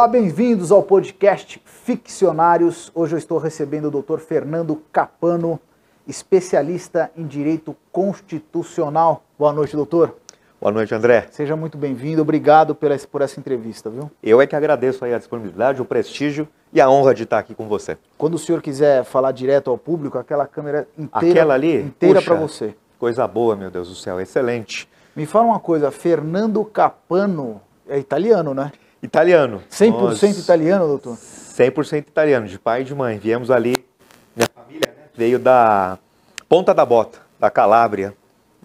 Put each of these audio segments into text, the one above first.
Olá, bem-vindos ao podcast Ficcionários. Hoje eu estou recebendo o Dr. Fernando Cappano, especialista em Direito Constitucional. Boa noite, doutor. Boa noite, André. Seja muito bem-vindo, obrigado por essa entrevista, viu? Eu é que agradeço aí a disponibilidade, o prestígio e a honra de estar aqui com você. Quando o senhor quiser falar direto ao público, aquela câmera inteira para você. Coisa boa, meu Deus do céu, excelente. Me fala uma coisa, Fernando Cappano é italiano, né? Italiano. 100% italiano, doutor? 100% italiano, de pai e de mãe. Viemos ali, minha família, né, veio da Ponta da Bota, da Calábria,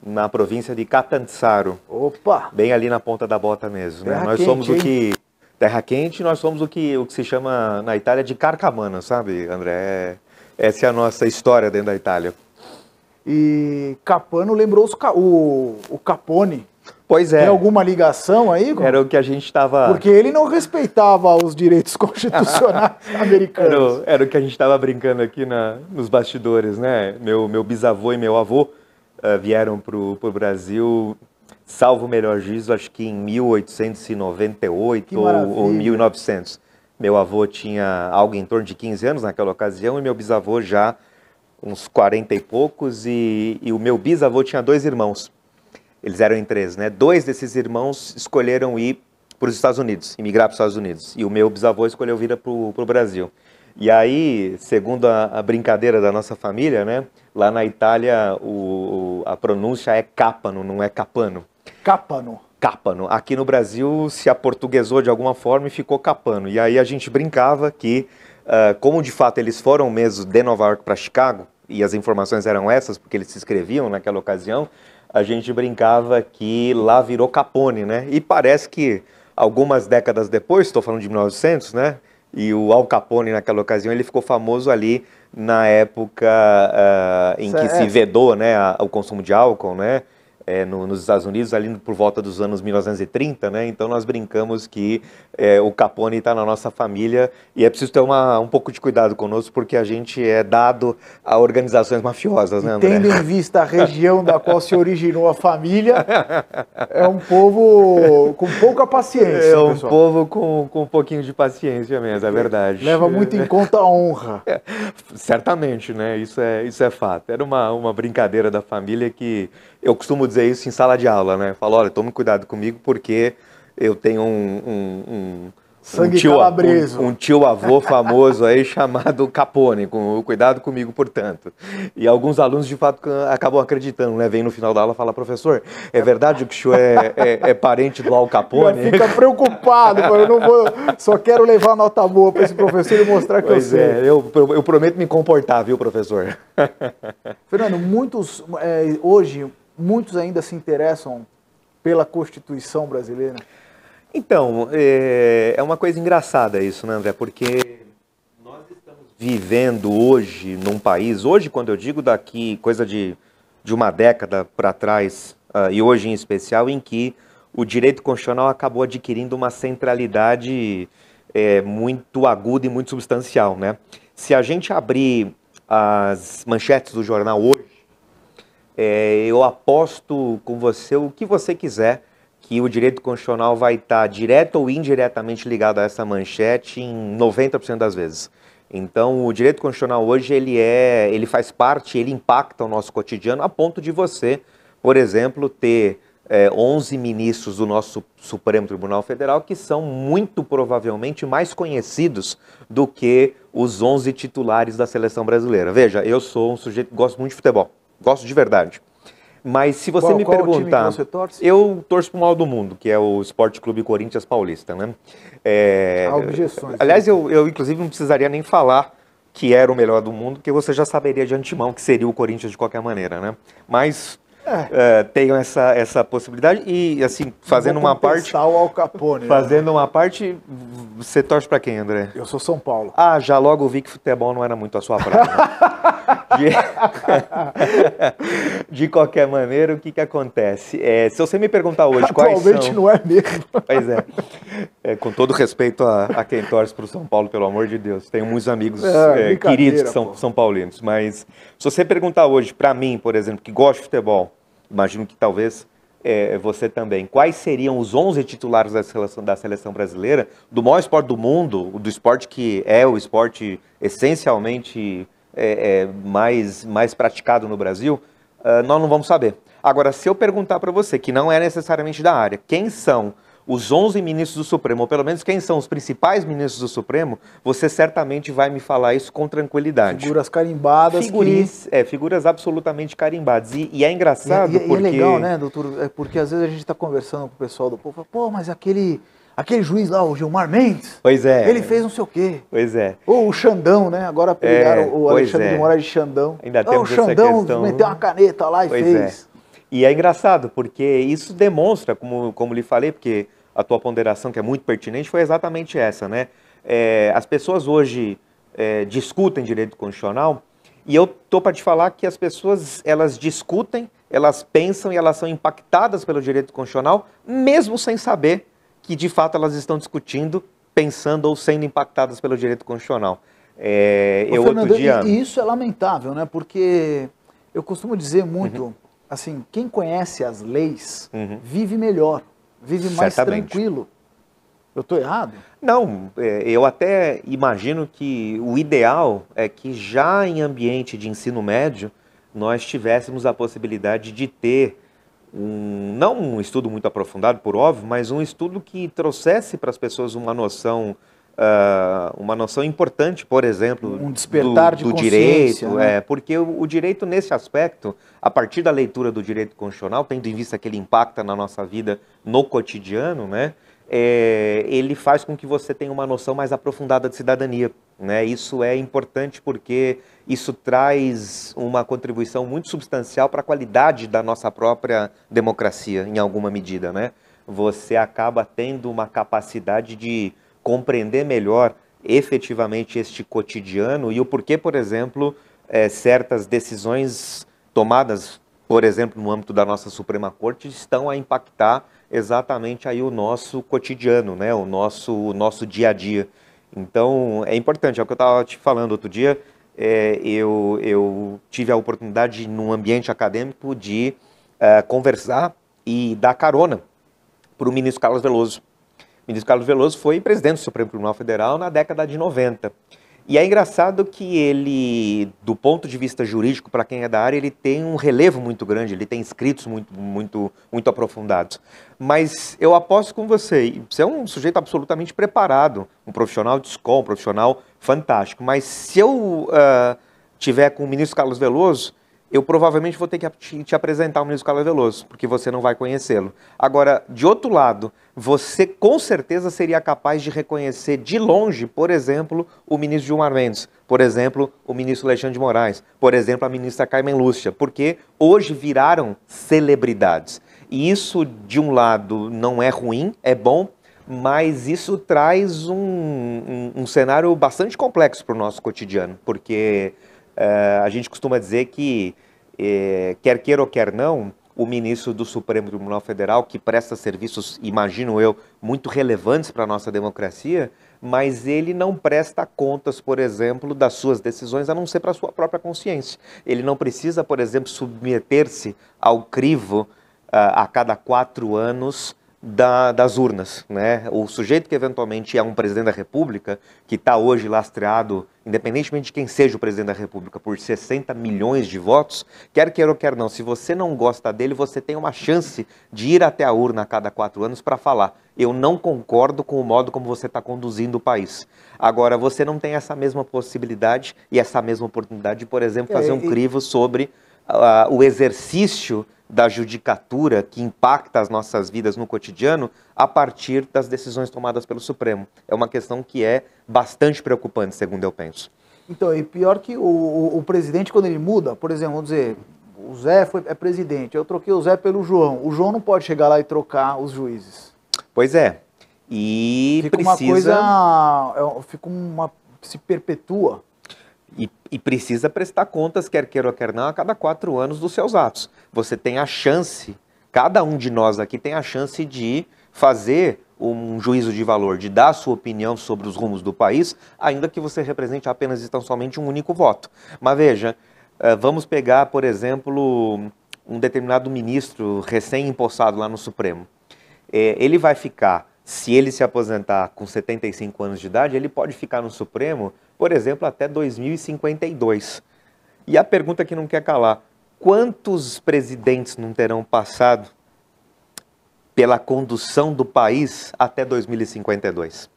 na província de Catanzaro. Opa! Bem ali na Ponta da Bota mesmo. Né? Terra Nós quente, somos hein? o que... Terra quente, nós somos o que se chama na Itália de carcamana, sabe, André? Essa é a nossa história dentro da Itália. E Cappano lembrou o Capone. Pois é. Tem alguma ligação aí? Era o que a gente estava... Porque ele não respeitava os direitos constitucionais americanos. Era o que a gente estava brincando aqui nos bastidores, né? Meu bisavô e meu avô vieram para o Brasil, salvo o melhor juízo, acho que em 1898 ou 1900. Meu avô tinha algo em torno de 15 anos naquela ocasião e meu bisavô já uns 40 e poucos e o meu bisavô tinha 2 irmãos. Eles eram em 3, né? 2 desses irmãos escolheram ir para os Estados Unidos, imigrar para os Estados Unidos. E o meu bisavô escolheu vir para o Brasil. E aí, segundo a brincadeira da nossa família, né? Lá na Itália, a pronúncia é Cappano, não é Cappano. Cappano. Cappano. Aqui no Brasil se aportuguesou de alguma forma e ficou Cappano. E aí a gente brincava que, como de fato eles foram mesmo de Nova York para Chicago, e as informações eram essas, porque eles se inscreviam naquela ocasião, a gente brincava que lá virou Capone, né? E parece que algumas décadas depois, estou falando de 1900, né? E o Al Capone naquela ocasião, ele ficou famoso ali na época em que se vedou, né, o consumo de álcool, né? Nos Estados Unidos, ali por volta dos anos 1930, né? Então nós brincamos que o Capone está na nossa família e é preciso ter um pouco de cuidado conosco porque a gente é dado a organizações mafiosas, né, André? Tendo em vista a região da qual se originou a família, é um povo com pouca paciência, É um pessoal. povo com um pouquinho de paciência mesmo, é verdade. Leva muito em conta a honra. Certamente, né? Isso é fato. Era uma brincadeira da família que eu costumo dizer isso em sala de aula, né? Falo, olha, tome cuidado comigo porque eu tenho Sangue calabreso. Um tio-avô famoso aí chamado Capone, cuidado comigo, portanto. E alguns alunos, de fato, acabam acreditando, né? Vem no final da aula e fala, professor, é verdade que o senhor é parente do Al Capone? Já fica preocupado, eu não vou, só quero levar nota boa para esse professor e mostrar que pois eu sei. Eu prometo me comportar, viu, professor? Fernando, hoje, muitos ainda se interessam pela Constituição brasileira? Então, é uma coisa engraçada isso, né, André? Porque nós estamos vivendo hoje num país, hoje quando eu digo daqui, coisa de uma década para trás, e hoje em especial, em que o direito constitucional acabou adquirindo uma centralidade muito aguda e muito substancial, né? Se a gente abrir as manchetes do jornal hoje, eu aposto com você o que você quiser, que o direito constitucional vai estar direto ou indiretamente ligado a essa manchete em 90% das vezes. Então, o direito constitucional hoje, ele faz parte, ele impacta o nosso cotidiano a ponto de você, por exemplo, ter 11 ministros do nosso Supremo Tribunal Federal que são muito provavelmente mais conhecidos do que os 11 titulares da seleção brasileira. Veja, eu sou um sujeito que gosta muito de futebol, gosto de verdade. Mas se você me perguntar, time que você torce? Eu torço para o maior do mundo, que é o Sport Clube Corinthians Paulista, né? Há objeções. Aliás, eu inclusive não precisaria nem falar que era o melhor do mundo, porque você já saberia de antemão que seria o Corinthians de qualquer maneira, né? Mas tenho essa possibilidade e assim, fazendo uma parte... o Al Capone. Fazendo uma parte, você torce para quem, André? Eu sou São Paulo. Ah, já logo vi que futebol não era muito a sua praia. De qualquer maneira, o que acontece? Se você me perguntar hoje quais são... Atualmente não é mesmo. Pois com todo respeito a quem torce para o São Paulo, pelo amor de Deus. Tenho muitos amigos queridos que são paulinos. Mas se você perguntar hoje para mim, por exemplo, que gosto de futebol, imagino que talvez você também, quais seriam os 11 titulares da seleção brasileira, do maior esporte do mundo, do esporte que é o esporte essencialmente mais praticado no Brasil, nós não vamos saber. Agora, se eu perguntar para você, que não é necessariamente da área, quem são os 11 ministros do Supremo, ou pelo menos quem são os principais ministros do Supremo, você certamente vai me falar isso com tranquilidade. Figuras carimbadas. Figuras absolutamente carimbadas. E é engraçado porque... E é legal, né, doutor? Porque às vezes a gente está conversando com o pessoal do povo, pô, mas aquele juiz lá, o Gilmar Mendes, pois é, ele fez não sei o quê. Pois é. Ou o Xandão, né? Agora apelidaram o Alexandre de Moraes de Xandão. Ainda temos o Xandão essa questão. Meteu uma caneta lá e fez. E é engraçado, porque isso demonstra, como lhe falei, porque a tua ponderação, que é muito pertinente, foi exatamente essa, né? As pessoas hoje discutem direito constitucional, e eu estou para te falar que as pessoas, elas discutem, elas pensam e elas são impactadas pelo direito constitucional, mesmo sem saber que, de fato, elas estão discutindo, pensando ou sendo impactadas pelo direito constitucional. Fernando, outro dia... E isso é lamentável, né? Porque eu costumo dizer muito, assim, quem conhece as leis vive melhor, vive mais tranquilo. Eu estou errado? Não, eu até imagino que o ideal é que já em ambiente de ensino médio nós tivéssemos a possibilidade de ter não um estudo muito aprofundado, por óbvio, mas um estudo que trouxesse para as pessoas uma noção importante, por exemplo, um despertar do direito, né? Porque o direito nesse aspecto, a partir da leitura do direito constitucional, tendo em vista que ele impacta na nossa vida no cotidiano, né, ele faz com que você tenha uma noção mais aprofundada de cidadania, né? Isso é importante porque isso traz uma contribuição muito substancial para a qualidade da nossa própria democracia, em alguma medida, né? Você acaba tendo uma capacidade de compreender melhor efetivamente este cotidiano e o porquê, por exemplo, certas decisões tomadas, por exemplo, no âmbito da nossa Suprema Corte, estão a impactar exatamente aí o nosso cotidiano, né? O nosso dia a dia. Então, é importante, é o que eu estava te falando outro dia, eu tive a oportunidade, num ambiente acadêmico, de conversar e dar carona para o ministro Carlos Veloso. O ministro Carlos Veloso foi presidente do Supremo Tribunal Federal na década de 90. E é engraçado que ele, do ponto de vista jurídico, para quem é da área, ele tem um relevo muito grande, ele tem escritos muito aprofundados. Mas eu aposto com você é um sujeito absolutamente preparado, um profissional de escola, um profissional fantástico. Mas se eu tiver com o ministro Carlos Veloso, eu provavelmente vou ter que te apresentar o ministro Carlos Veloso, porque você não vai conhecê-lo. Agora, de outro lado, você com certeza seria capaz de reconhecer de longe, por exemplo, o ministro Gilmar Mendes, por exemplo, o ministro Alexandre de Moraes, por exemplo, a ministra Carmen Lúcia, porque hoje viraram celebridades. E isso, de um lado, não é ruim, é bom, mas isso traz um cenário bastante complexo para o nosso cotidiano, porque a gente costuma dizer que, quer queira ou quer não, o ministro do Supremo Tribunal Federal, que presta serviços, imagino eu, muito relevantes para a nossa democracia, mas ele não presta contas, por exemplo, das suas decisões, a não ser para a sua própria consciência. Ele não precisa, por exemplo, submeter-se ao crivo a cada 4 anos das urnas, né? O sujeito que eventualmente é um presidente da República, que está hoje lastreado, independentemente de quem seja o presidente da República, por 60 milhões de votos, quer queira ou quer não, se você não gosta dele, você tem uma chance de ir até a urna a cada 4 anos para falar: eu não concordo com o modo como você está conduzindo o país. Agora, você não tem essa mesma possibilidade e essa mesma oportunidade de, por exemplo, fazer um crivo sobre o exercício da judicatura que impacta as nossas vidas no cotidiano a partir das decisões tomadas pelo Supremo. É uma questão que é bastante preocupante, segundo eu penso. Então, e pior que o presidente, quando ele muda, por exemplo, vamos dizer, o Zé é presidente, eu troquei o Zé pelo João. O João não pode chegar lá e trocar os juízes. Pois é. E fica precisa... se perpetua. E precisa prestar contas, quer queira ou quer não, a cada 4 anos dos seus atos. Você tem a chance, cada um de nós aqui tem a chance de fazer um juízo de valor, de dar a sua opinião sobre os rumos do país, ainda que você represente apenas e tão somente um único voto. Mas veja, vamos pegar, por exemplo, um determinado ministro recém-empossado lá no Supremo, ele vai ficar, se ele se aposentar com 75 anos de idade, ele pode ficar no Supremo, por exemplo, até 2052. E a pergunta que não quer calar, quantos presidentes não terão passado pela condução do país até 2052?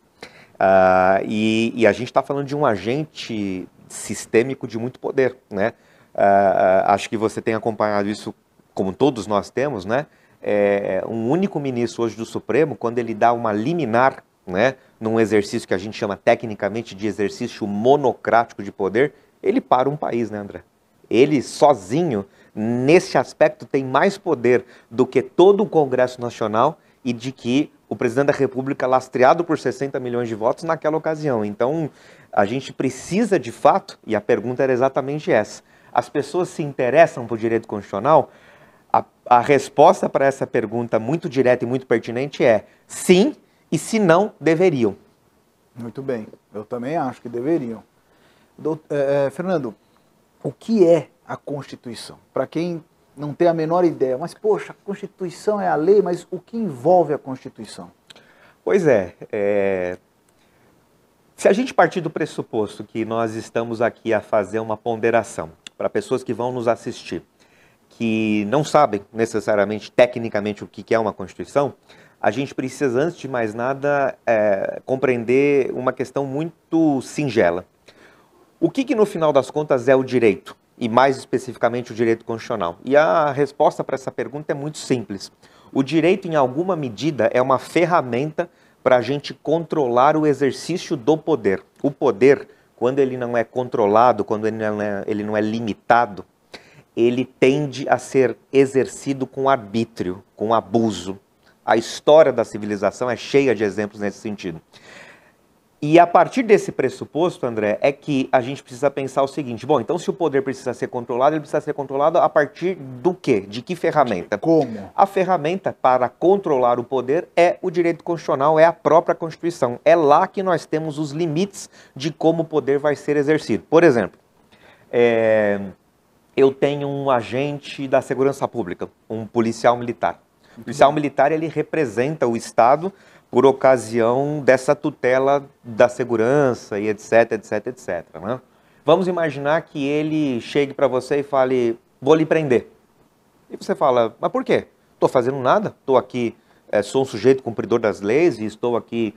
E a gente está falando de um agente sistêmico de muito poder, né? Acho que você tem acompanhado isso, como todos nós temos, né? Um único ministro hoje do Supremo, quando ele dá uma liminar, né, num exercício que a gente chama tecnicamente de exercício monocrático de poder, ele para um país, né, André? Ele sozinho, nesse aspecto, tem mais poder do que todo o Congresso Nacional e de que o presidente da República, lastreado por 60 milhões de votos naquela ocasião. Então, a gente precisa de fato, e a pergunta era exatamente essa, as pessoas se interessam por direito constitucional? A resposta para essa pergunta muito direta e muito pertinente é sim, e se não, deveriam. Muito bem, eu também acho que deveriam. Fernando, o que é a Constituição? Para quem não tem a menor ideia, mas poxa, a Constituição é a lei, mas o que envolve a Constituição? Pois se a gente partir do pressuposto que nós estamos aqui a fazer uma ponderação para pessoas que vão nos assistir, que não sabem necessariamente, tecnicamente, o que é uma Constituição, a gente precisa, antes de mais nada, compreender uma questão muito singela. O que no final das contas é o direito? E mais especificamente o direito constitucional? E a resposta para essa pergunta é muito simples. O direito, em alguma medida, é uma ferramenta para a gente controlar o exercício do poder. O poder, quando ele não é controlado, quando ele não é limitado, ele tende a ser exercido com arbítrio, com abuso. A história da civilização é cheia de exemplos nesse sentido. E a partir desse pressuposto, André, é que a gente precisa pensar o seguinte, bom, então se o poder precisa ser controlado, ele precisa ser controlado a partir do quê? De que ferramenta? Como? A ferramenta para controlar o poder é o direito constitucional, é a própria Constituição. É lá que nós temos os limites de como o poder vai ser exercido. Por exemplo, eu tenho um agente da segurança pública, um policial militar. O policial militar, ele representa o Estado por ocasião dessa tutela da segurança e etc, etc, etc. Né? Vamos imaginar que ele chegue para você e fale, vou lhe prender. E você fala, mas por quê? Estou fazendo nada, estou aqui, sou um sujeito cumpridor das leis e estou aqui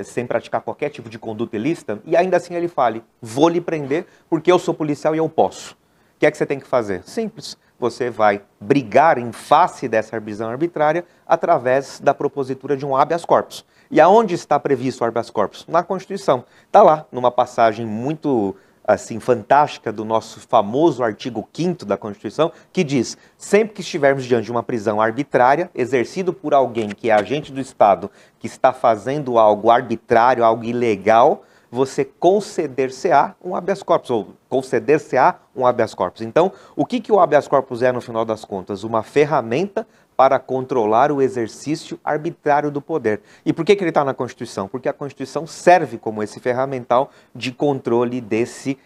sem praticar qualquer tipo de conduta ilícita, e ainda assim ele fale, vou lhe prender porque eu sou policial e eu posso. O que é que você tem que fazer? Simples. Você vai brigar em face dessa prisão arbitrária através da propositura de um habeas corpus. E aonde está previsto o habeas corpus? Na Constituição. Está lá, numa passagem muito assim fantástica do nosso famoso artigo 5º da Constituição, que diz, sempre que estivermos diante de uma prisão arbitrária, exercido por alguém que é agente do Estado, que está fazendo algo arbitrário, algo ilegal, você conceder-se-á um habeas corpus, ou conceder-se-á um habeas corpus. Então, o que o habeas corpus é, no final das contas? Uma ferramenta para controlar o exercício arbitrário do poder. E por que ele está na Constituição? Porque a Constituição serve como esse ferramental de controle desse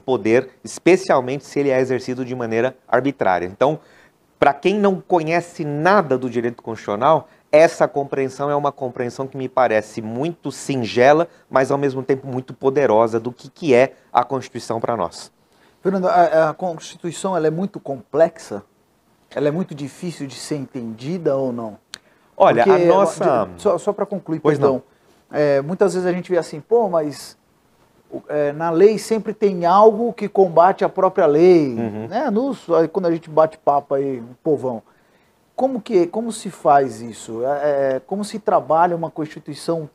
poder, especialmente se ele é exercido de maneira arbitrária. Então, para quem não conhece nada do direito constitucional, essa compreensão é uma compreensão que me parece muito singela, mas ao mesmo tempo muito poderosa do que é a Constituição para nós. Fernando, a Constituição ela é muito complexa? Ela é muito difícil de ser entendida ou não? Olha, porque, a nossa... Só para concluir, pois perdão. Muitas vezes a gente vê assim, pô, mas na lei sempre tem algo que combate a própria lei. Uhum. Né? Quando a gente bate papo aí, um povão. Como se faz isso? Como se trabalha uma Constituição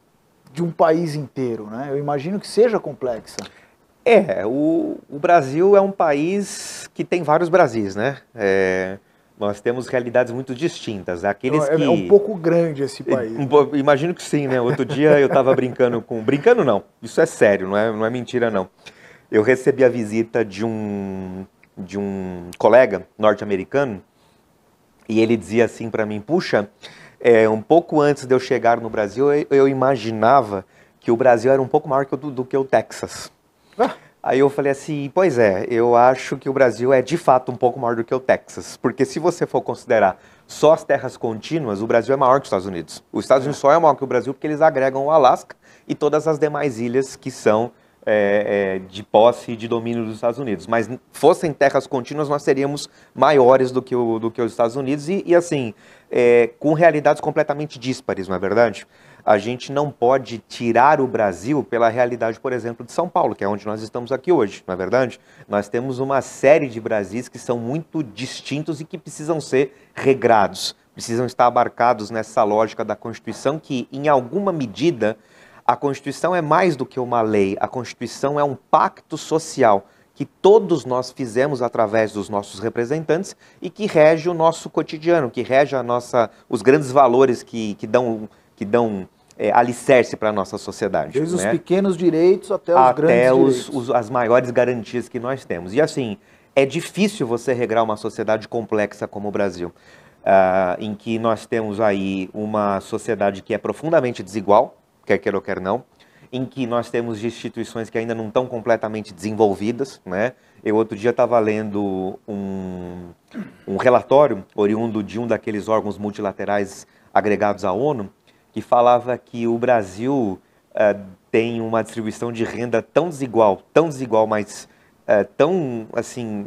de um país inteiro? Né? Eu imagino que seja complexa. O Brasil é um país que tem vários Brasis, né? Nós temos realidades muito distintas. Aqueles que... É um pouco grande esse país. Imagino que sim, né? Outro dia eu estava brincando com... Brincando não, isso é sério, não é mentira não. Eu recebi a visita de um colega norte-americano, e ele dizia assim para mim, puxa, um pouco antes de eu chegar no Brasil, eu imaginava que o Brasil era um pouco maior do que o Texas. Aí eu falei assim, pois é, eu acho que o Brasil é de fato um pouco maior do que o Texas, porque se você for considerar só as terras contínuas, o Brasil é maior que os Estados Unidos. Os Estados Unidos só é maior que o Brasil porque eles agregam o Alasca e todas as demais ilhas que são de posse e de domínio dos Estados Unidos. Mas fossem terras contínuas, nós seríamos maiores do que os Estados Unidos e assim, com realidades completamente díspares, não é verdade? A gente não pode tirar o Brasil pela realidade, por exemplo, de São Paulo, que é onde nós estamos aqui hoje, não é verdade? Nós temos uma série de Brasis que são muito distintos e que precisam ser regrados, precisam estar abarcados nessa lógica da Constituição, que, em alguma medida, a Constituição é mais do que uma lei, a Constituição é um pacto social que todos nós fizemos através dos nossos representantes e que rege o nosso cotidiano, que rege os grandes valores que dão alicerce para a nossa sociedade. Desde os pequenos direitos até os grandes direitos. As maiores garantias que nós temos. E assim, é difícil você regrar uma sociedade complexa como o Brasil, em que nós temos aí uma sociedade que é profundamente desigual, quer queira ou quer não, em que nós temos instituições que ainda não estão completamente desenvolvidas, né? Eu outro dia estava lendo um relatório oriundo de um daqueles órgãos multilaterais agregados à ONU, que falava que o Brasil tem uma distribuição de renda tão desigual, mas tão, assim,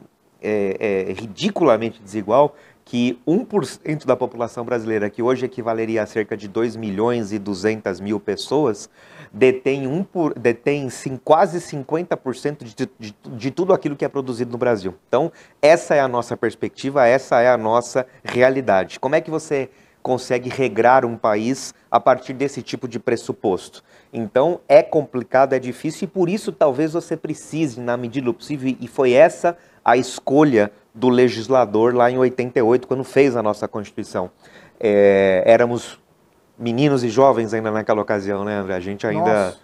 ridiculamente desigual, que 1% da população brasileira, que hoje equivaleria a cerca de 2.200.000 pessoas, detém quase 50% de tudo aquilo que é produzido no Brasil. Então, essa é a nossa perspectiva, essa é a nossa realidade. Como é que você consegue regrar um país a partir desse tipo de pressuposto? Então, é complicado, é difícil, e por isso talvez você precise, na medida do possível, e foi essa a escolha do legislador lá em 88, quando fez a nossa Constituição. Éramos meninos e jovens ainda naquela ocasião, né, André? A gente ainda...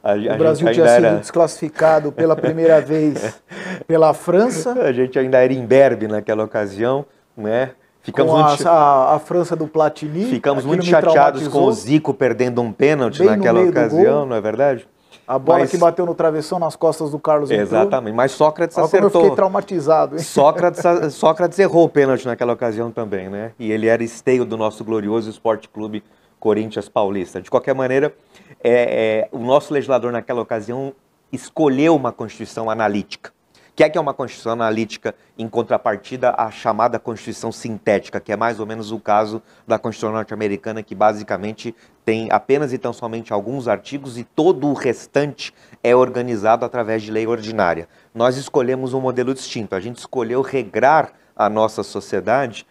O Brasil tinha sido desclassificado pela primeira vez pela França. A gente ainda era imberbe naquela ocasião, né? Ficamos a França do Platini. Ficamos muito chateados com o Zico perdendo um pênalti naquela ocasião, não é verdade? A bola que bateu no travessão nas costas do Carlos entrou. Exatamente, mas Sócrates acertou. Como eu fiquei traumatizado, hein? Sócrates errou o pênalti naquela ocasião também, né? E ele era esteio do nosso glorioso Esporte Clube Corinthians Paulista. De qualquer maneira, o nosso legislador naquela ocasião escolheu uma Constituição analítica. O que é uma Constituição analítica em contrapartida à chamada Constituição sintética, que é mais ou menos o caso da Constituição norte-americana, que basicamente tem apenas e tão somente alguns artigos e todo o restante é organizado através de lei ordinária. Nós escolhemos um modelo distinto, a gente escolheu regrar a nossa sociedade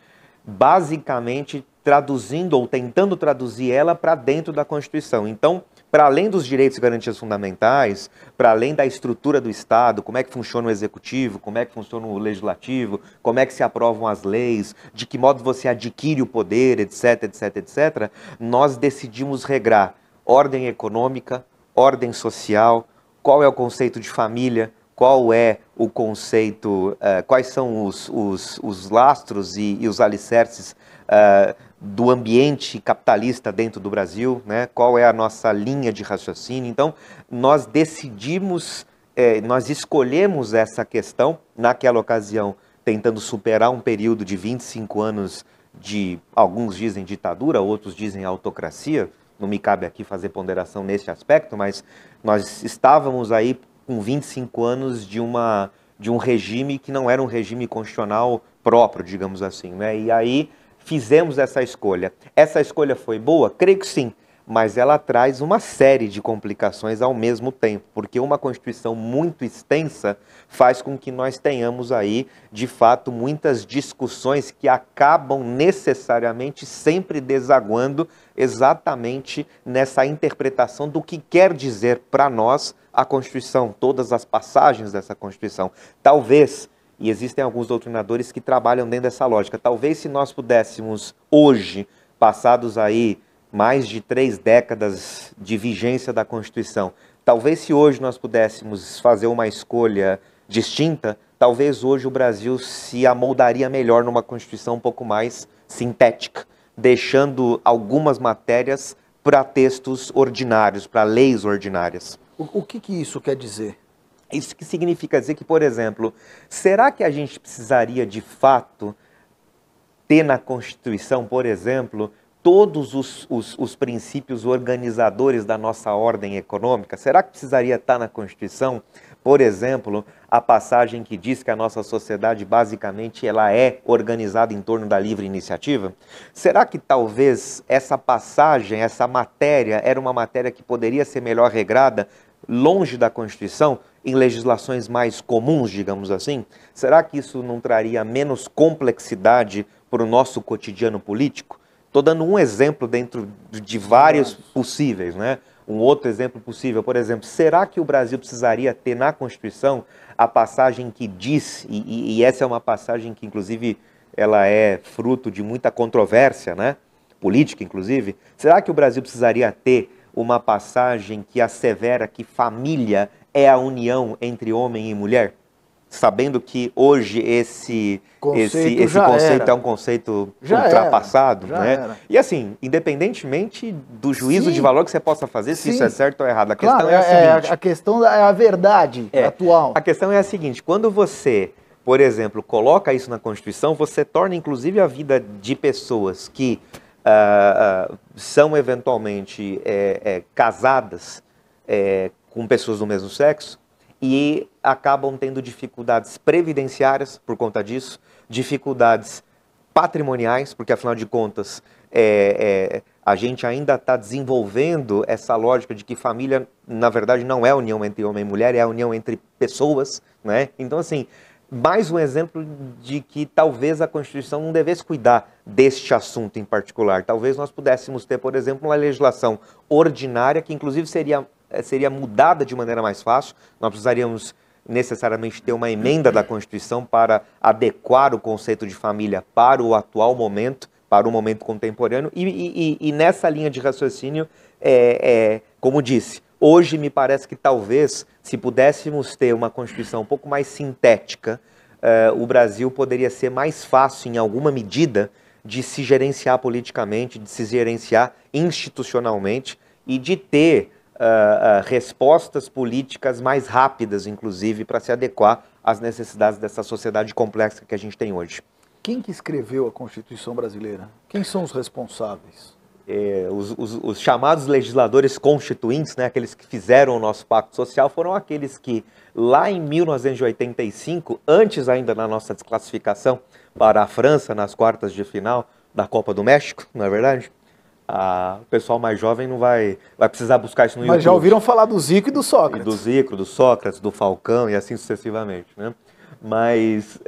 basicamente traduzindo ou tentando traduzir ela para dentro da Constituição. Então, para além dos direitos e garantias fundamentais, para além da estrutura do Estado, como é que funciona o Executivo, como é que funciona o Legislativo, como é que se aprovam as leis, de que modo você adquire o poder, etc, etc, etc, nós decidimos regrar ordem econômica, ordem social, qual é o conceito de família, qual é o conceito, quais são os lastros e os alicerces do ambiente capitalista dentro do Brasil, né? Qual é a nossa linha de raciocínio. Então, nós decidimos, nós escolhemos essa questão, naquela ocasião, tentando superar um período de 25 anos de, alguns dizem ditadura, outros dizem autocracia, não me cabe aqui fazer ponderação nesse aspecto, mas nós estávamos aí com 25 anos de um regime que não era um regime constitucional próprio, digamos assim, né? E aí fizemos essa escolha. Essa escolha foi boa? Creio que sim, mas ela traz uma série de complicações ao mesmo tempo, porque uma Constituição muito extensa faz com que nós tenhamos aí, de fato, muitas discussões que acabam necessariamente sempre desaguando exatamente nessa interpretação do que quer dizer para nós a Constituição, todas as passagens dessa Constituição. Talvez, e existem alguns doutrinadores que trabalham dentro dessa lógica, talvez se nós pudéssemos hoje, passados aí mais de 3 décadas de vigência da Constituição, talvez se hoje nós pudéssemos fazer uma escolha distinta, talvez hoje o Brasil se amoldaria melhor numa Constituição um pouco mais sintética, deixando algumas matérias para textos ordinários, para leis ordinárias. O que isso quer dizer? Isso que significa dizer que, por exemplo, será que a gente precisaria de fato ter na Constituição, por exemplo, todos os princípios organizadores da nossa ordem econômica? Será que precisaria estar na Constituição, por exemplo, a passagem que diz que a nossa sociedade basicamente ela é organizada em torno da livre iniciativa? Será que talvez essa passagem, essa matéria, era uma matéria que poderia ser melhor regrada longe da Constituição, em legislações mais comuns, digamos assim? Será que isso não traria menos complexidade para o nosso cotidiano político? Estou dando um exemplo dentro de vários possíveis, né? Um outro exemplo possível, por exemplo, será que o Brasil precisaria ter na Constituição a passagem que diz, e essa é uma passagem que inclusive ela é fruto de muita controvérsia, né? Política inclusive, será que o Brasil precisaria ter uma passagem que assevera que família é a união entre homem e mulher? Sabendo que hoje esse conceito é um conceito ultrapassado, né? E assim, independentemente do juízo de valor que você possa fazer, se isso é certo ou errado, a questão é a seguinte... A questão é a verdade atual. A questão é a seguinte, quando você, por exemplo, coloca isso na Constituição, você torna inclusive a vida de pessoas que são eventualmente casadas com pessoas do mesmo sexo, e acabam tendo dificuldades previdenciárias por conta disso, dificuldades patrimoniais, porque afinal de contas a gente ainda está desenvolvendo essa lógica de que família, na verdade, não é a união entre homem e mulher, é a união entre pessoas, né? Então, assim, mais um exemplo de que talvez a Constituição não devesse cuidar deste assunto em particular. Talvez nós pudéssemos ter, por exemplo, uma legislação ordinária que inclusive seria mudada de maneira mais fácil. Nós precisaríamos necessariamente ter uma emenda da Constituição para adequar o conceito de família para o atual momento, para o momento contemporâneo. E nessa linha de raciocínio, como disse, hoje me parece que talvez, se pudéssemos ter uma Constituição um pouco mais sintética, o Brasil poderia ser mais fácil, em alguma medida, de se gerenciar politicamente, de se gerenciar institucionalmente e de ter respostas políticas mais rápidas, inclusive, para se adequar às necessidades dessa sociedade complexa que a gente tem hoje. Quem que escreveu a Constituição brasileira? Quem são os responsáveis? Os chamados legisladores constituintes, né, aqueles que fizeram o nosso pacto social, foram aqueles que, lá em 1985, antes ainda da nossa desclassificação para a França nas quartas de final da Copa do México, não é verdade? O pessoal mais jovem não vai precisar buscar isso no YouTube. Mas já ouviram falar do Zico e do Sócrates. E do Zico, do Sócrates, do Falcão e assim sucessivamente, né? Mas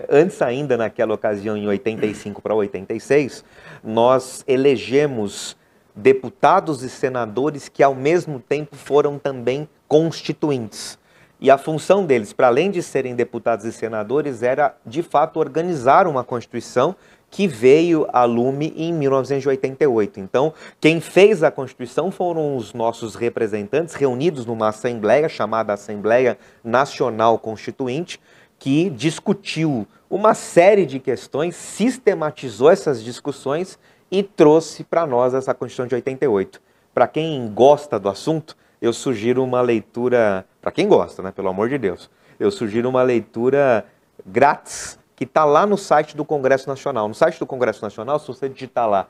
antes ainda, naquela ocasião, em 85 para 86, nós elegemos deputados e senadores que, ao mesmo tempo, foram também constituintes. E a função deles, para além de serem deputados e senadores, era, de fato, organizar uma Constituição que veio a lume em 1988. Então, quem fez a Constituição foram os nossos representantes reunidos numa assembleia chamada Assembleia Nacional Constituinte, que discutiu uma série de questões, sistematizou essas discussões e trouxe para nós essa Constituição de 88. Para quem gosta do assunto, eu sugiro uma leitura, para quem gosta, né, pelo amor de Deus, eu sugiro uma leitura grátis, que está lá no site do Congresso Nacional. No site do Congresso Nacional, se você digitar lá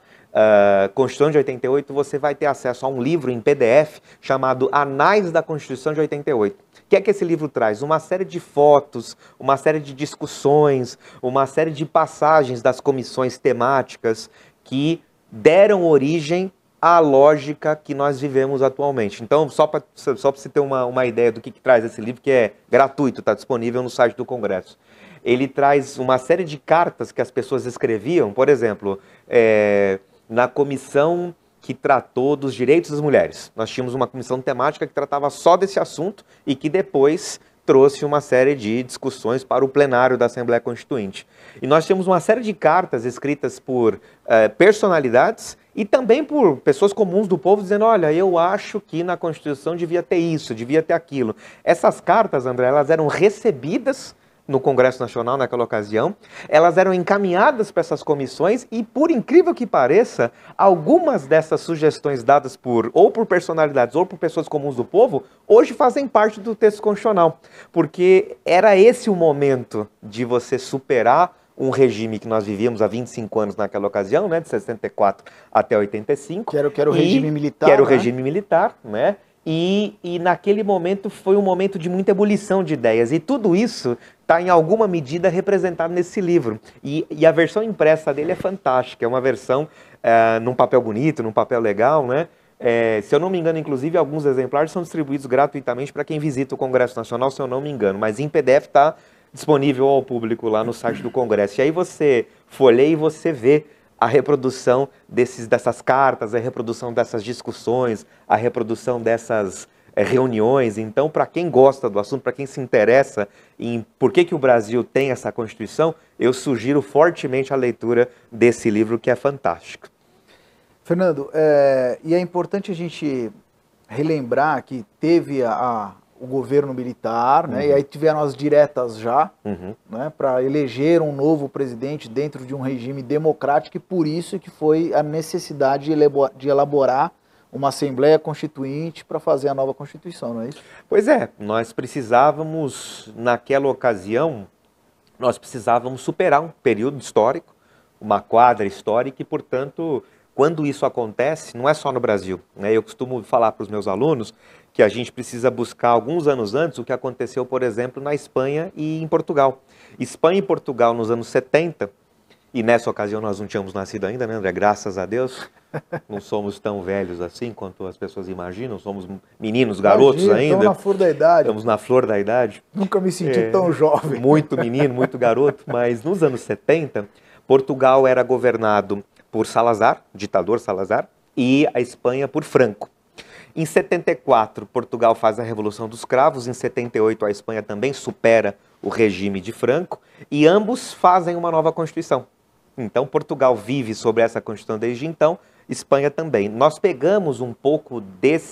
Constituição de 88, você vai ter acesso a um livro em PDF chamado Anais da Constituição de 88. O que é que esse livro traz? Uma série de fotos, uma série de discussões, uma série de passagens das comissões temáticas que deram origem à lógica que nós vivemos atualmente. Então, só para você ter uma ideia do que traz esse livro, que é gratuito, está disponível no site do Congresso. Ele traz uma série de cartas que as pessoas escreviam, por exemplo, na comissão que tratou dos direitos das mulheres. Nós tínhamos uma comissão temática que tratava só desse assunto e que depois trouxe uma série de discussões para o plenário da Assembleia Constituinte. E nós tínhamos uma série de cartas escritas por personalidades e também por pessoas comuns do povo dizendo, olha, eu acho que na Constituição devia ter isso, devia ter aquilo. Essas cartas, André, elas eram recebidas no Congresso Nacional naquela ocasião, elas eram encaminhadas para essas comissões e, por incrível que pareça, algumas dessas sugestões dadas ou por personalidades ou por pessoas comuns do povo, hoje fazem parte do texto constitucional, porque era esse o momento de você superar um regime que nós vivíamos há 25 anos naquela ocasião, né, de 64 até 85. Que era o regime militar. Que era o regime militar, né? E naquele momento foi um momento de muita ebulição de ideias. E tudo isso está, em alguma medida, representado nesse livro. E a versão impressa dele é fantástica. É uma versão num papel bonito, num papel legal, né? Se eu não me engano, inclusive, alguns exemplares são distribuídos gratuitamente para quem visita o Congresso Nacional, se eu não me engano. Mas em PDF está disponível ao público lá no site do Congresso. E aí você folheia e você vê a reprodução dessas cartas, a reprodução dessas discussões, a reprodução dessas reuniões. Então, para quem gosta do assunto, para quem se interessa em por que o Brasil tem essa Constituição, eu sugiro fortemente a leitura desse livro, que é fantástico. Fernando, e é importante a gente relembrar que teve o governo militar, né? E aí tiveram as diretas já, né? Para eleger um novo presidente dentro de um regime democrático, e por isso que foi a necessidade de elaborar uma Assembleia Constituinte para fazer a nova Constituição, não é isso? Pois é, nós precisávamos, naquela ocasião, superar um período histórico, uma quadra histórica, e, portanto, quando isso acontece, não é só no Brasil, né? Eu costumo falar para os meus alunos que a gente precisa buscar alguns anos antes o que aconteceu, por exemplo, na Espanha e em Portugal. Espanha e Portugal nos anos 70, e nessa ocasião nós não tínhamos nascido ainda, né, André? Graças a Deus, não somos tão velhos assim quanto as pessoas imaginam, somos meninos, garotos ainda. Estamos na flor da idade. Estamos na flor da idade. Nunca me senti tão jovem. Muito menino, muito garoto, mas nos anos 70, Portugal era governado por Salazar, ditador Salazar, e a Espanha por Franco. Em 74, Portugal faz a Revolução dos Cravos, em 78 a Espanha também supera o regime de Franco, e ambos fazem uma nova Constituição. Então, Portugal vive sobre essa Constituição desde então, Espanha também. Nós pegamos um pouco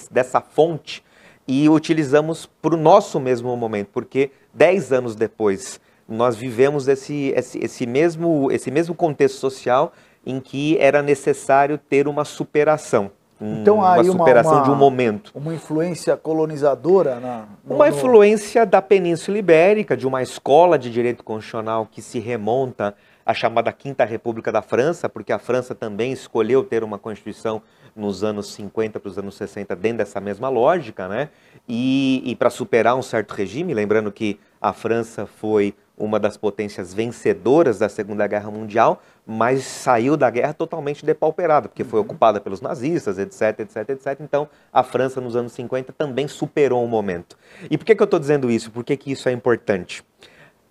dessa fonte e utilizamos para o nosso mesmo momento, porque 10 anos depois nós vivemos esse mesmo contexto social em que era necessário ter uma superação. Então há aí uma superação de um momento. Uma influência colonizadora? Uma influência da Península Ibérica, de uma escola de direito constitucional que se remonta à chamada Quinta República da França, porque a França também escolheu ter uma Constituição nos anos 50 para os anos 60 dentro dessa mesma lógica, né? E para superar um certo regime, lembrando que a França foi uma das potências vencedoras da Segunda Guerra Mundial, mas saiu da guerra totalmente depauperada, porque foi ocupada pelos nazistas, etc, etc, etc. Então, a França, nos anos 50, também superou um momento. E por que eu estou dizendo isso? Por que isso é importante?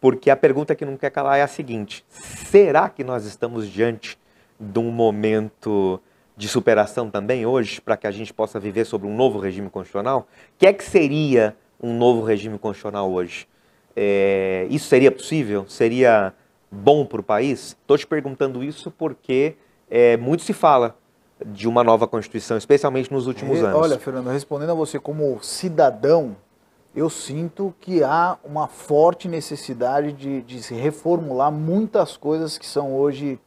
Porque a pergunta que não quer calar é a seguinte: será que nós estamos diante de um momento de superação também hoje, para que a gente possa viver sobre um novo regime constitucional? O que é que seria um novo regime constitucional hoje? Isso seria possível? Seria bom para o país? Estou te perguntando isso porque muito se fala de uma nova Constituição, especialmente nos últimos anos. Olha, Fernando, respondendo a você como cidadão, eu sinto que há uma forte necessidade de se reformular muitas coisas que são hoje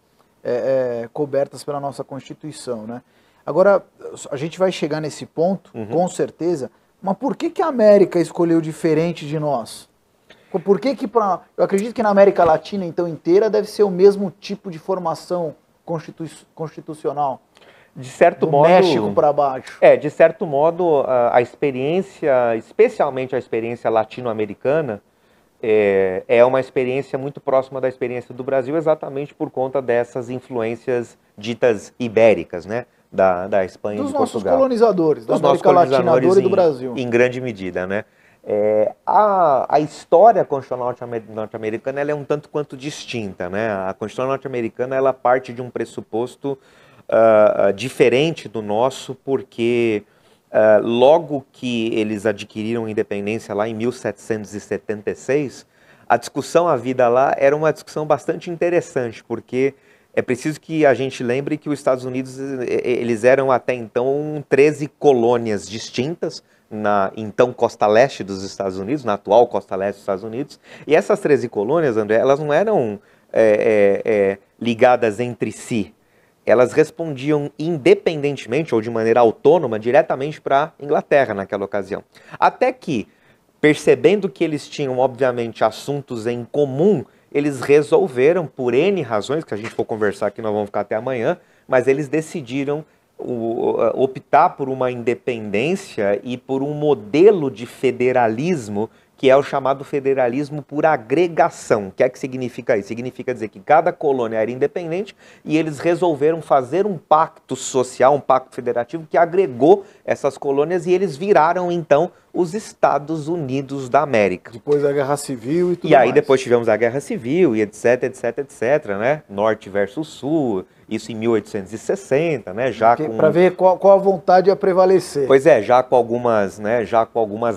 cobertas pela nossa Constituição, né? Agora, a gente vai chegar nesse ponto, com certeza, mas por que a América escolheu diferente de nós? Por que eu acredito que na América Latina, então, inteira, deve ser o mesmo tipo de formação constitucional. De certo modo, México para baixo. De certo modo, a experiência, especialmente a experiência latino-americana, é uma experiência muito próxima da experiência do Brasil, exatamente por conta dessas influências ditas ibéricas, né? Da Espanha e de Portugal. Dos nossos colonizadores, da América Latina e do Brasil. Em grande medida, né? A história constitucional norte-americana ela é um tanto quanto distinta, né? A Constituição norte-americana ela parte de um pressuposto diferente do nosso, porque logo que eles adquiriram independência lá em 1776, a discussão havida lá era uma discussão bastante interessante, porque É preciso que a gente lembre que os Estados Unidos, eles eram até então 13 colônias distintas na então costa leste dos Estados Unidos, na atual costa leste dos Estados Unidos. E essas 13 colônias, André, elas não eram ligadas entre si. Elas respondiam independentemente ou de maneira autônoma diretamente para a Inglaterra naquela ocasião. Até que, percebendo que eles tinham, obviamente, assuntos em comum, eles resolveram, por N razões, que a gente for conversar aqui, nós vamos ficar até amanhã, mas eles decidiram optar por uma independência e por um modelo de federalismo que é o chamado federalismo por agregação. O que é que significa isso? Significa dizer que cada colônia era independente e eles resolveram fazer um pacto social, um pacto federativo que agregou essas colônias e eles viraram, então, os Estados Unidos da América. Depois da Guerra Civil e tudo mais. E aí depois tivemos a Guerra Civil e etc, etc, etc, né? Norte versus Sul, isso em 1860, né? Já com... Para ver qual a vontade ia prevalecer. Pois é, já com algumas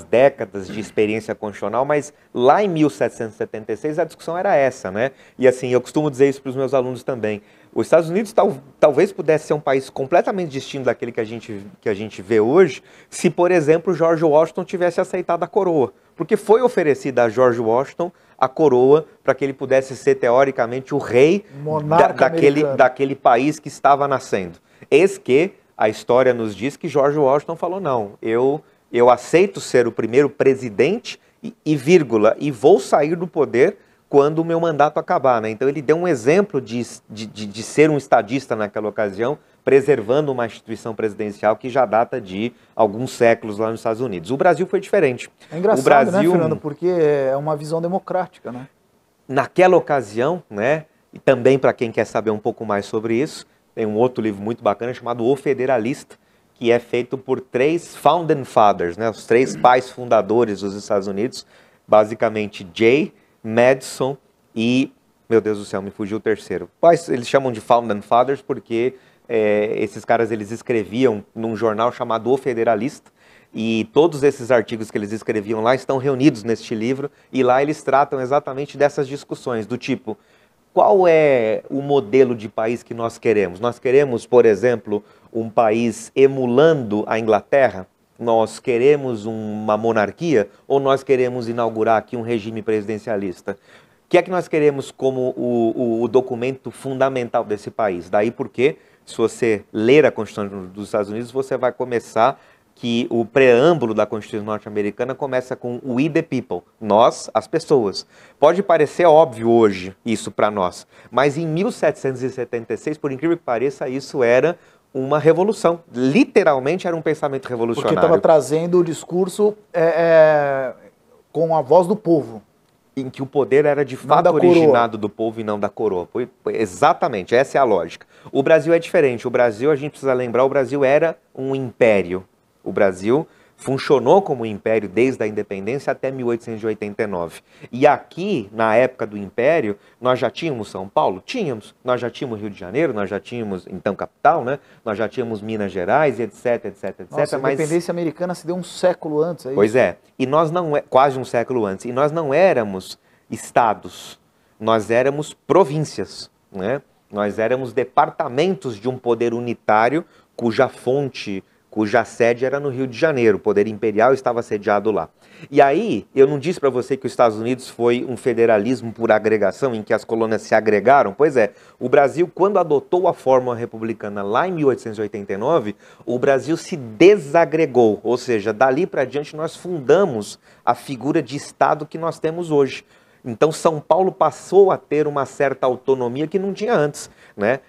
décadas de experiência constitucional, mas lá em 1776 a discussão era essa, né? E assim, eu costumo dizer isso para os meus alunos também. Os Estados Unidos talvez pudesse ser um país completamente distinto daquele que a gente vê hoje, se, por exemplo, George Washington tivesse aceitado a coroa. Porque foi oferecida a George Washington a coroa para que ele pudesse ser, teoricamente, o rei daquele país que estava nascendo. Eis que a história nos diz que George Washington falou, não, eu aceito ser o primeiro presidente e vou sair do poder quando o meu mandato acabar, né? Então ele deu um exemplo de ser um estadista naquela ocasião, preservando uma instituição presidencial que já data de alguns séculos lá nos Estados Unidos. O Brasil foi diferente. É engraçado, né, Fernando? Porque é uma visão democrática, né? Naquela ocasião, né, e também para quem quer saber um pouco mais sobre isso, tem um outro livro muito bacana chamado O Federalista, que é feito por 3 Founding Fathers, né, os 3 pais fundadores dos Estados Unidos, basicamente Jay, Madison e, meu Deus do céu, me fugiu o terceiro. Eles chamam de Founding Fathers porque esses caras eles escreviam num jornal chamado O Federalista e todos esses artigos que eles escreviam lá estão reunidos neste livro e lá eles tratam exatamente dessas discussões, do tipo, qual é o modelo de país que nós queremos? Nós queremos, por exemplo, um país emulando a Inglaterra? Nós queremos uma monarquia ou nós queremos inaugurar aqui um regime presidencialista? O que é que nós queremos como o documento fundamental desse país? Daí porque, se você ler a Constituição dos Estados Unidos, você vai começar que o preâmbulo da Constituição norte-americana começa com We the people, nós, as pessoas. Pode parecer óbvio hoje isso para nós, mas em 1776, por incrível que pareça, isso era uma revolução. Literalmente era um pensamento revolucionário. Porque estava trazendo o discurso com a voz do povo. Em que o poder era de fato originado do povo e não da coroa. Exatamente, essa é a lógica. O Brasil é diferente. O Brasil, a gente precisa lembrar, o Brasil era um império. O Brasil funcionou como império desde a independência até 1889. E aqui, na época do império, nós já tínhamos São Paulo? Tínhamos. Nós já tínhamos Rio de Janeiro, nós já tínhamos, então, capital, né? Nós já tínhamos Minas Gerais, etc, etc, etc. Nossa, a independência americana se deu um século antes, é isso? Pois é. E nós não, quase um século antes. E nós não éramos estados, nós éramos províncias, né? Nós éramos departamentos de um poder unitário cuja sede era no Rio de Janeiro, o poder imperial estava sediado lá. E aí, eu não disse para você que os Estados Unidos foi um federalismo por agregação, em que as colônias se agregaram? Pois é, o Brasil, quando adotou a fórmula republicana lá em 1889, o Brasil se desagregou, ou seja, dali para diante nós fundamos a figura de Estado que nós temos hoje. Então São Paulo passou a ter uma certa autonomia que não tinha antes, né?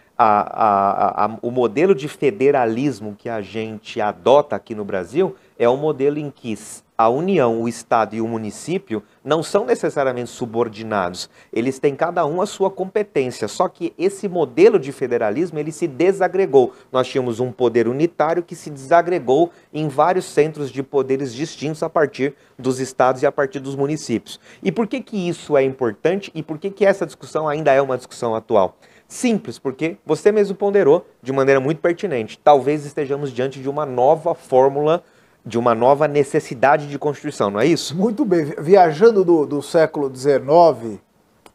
O modelo de federalismo que a gente adota aqui no Brasil é um modelo em que a União, o Estado e o município não são necessariamente subordinados. Eles têm cada um a sua competência, só que esse modelo de federalismo ele se desagregou. Nós tínhamos um poder unitário que se desagregou em vários centros de poderes distintos a partir dos estados e a partir dos municípios. E por que isso é importante e por que essa discussão ainda é uma discussão atual? Simples, porque você mesmo ponderou de maneira muito pertinente. Talvez estejamos diante de uma nova fórmula, de uma nova necessidade de Constituição, não é isso? Muito bem. Viajando do século XIX,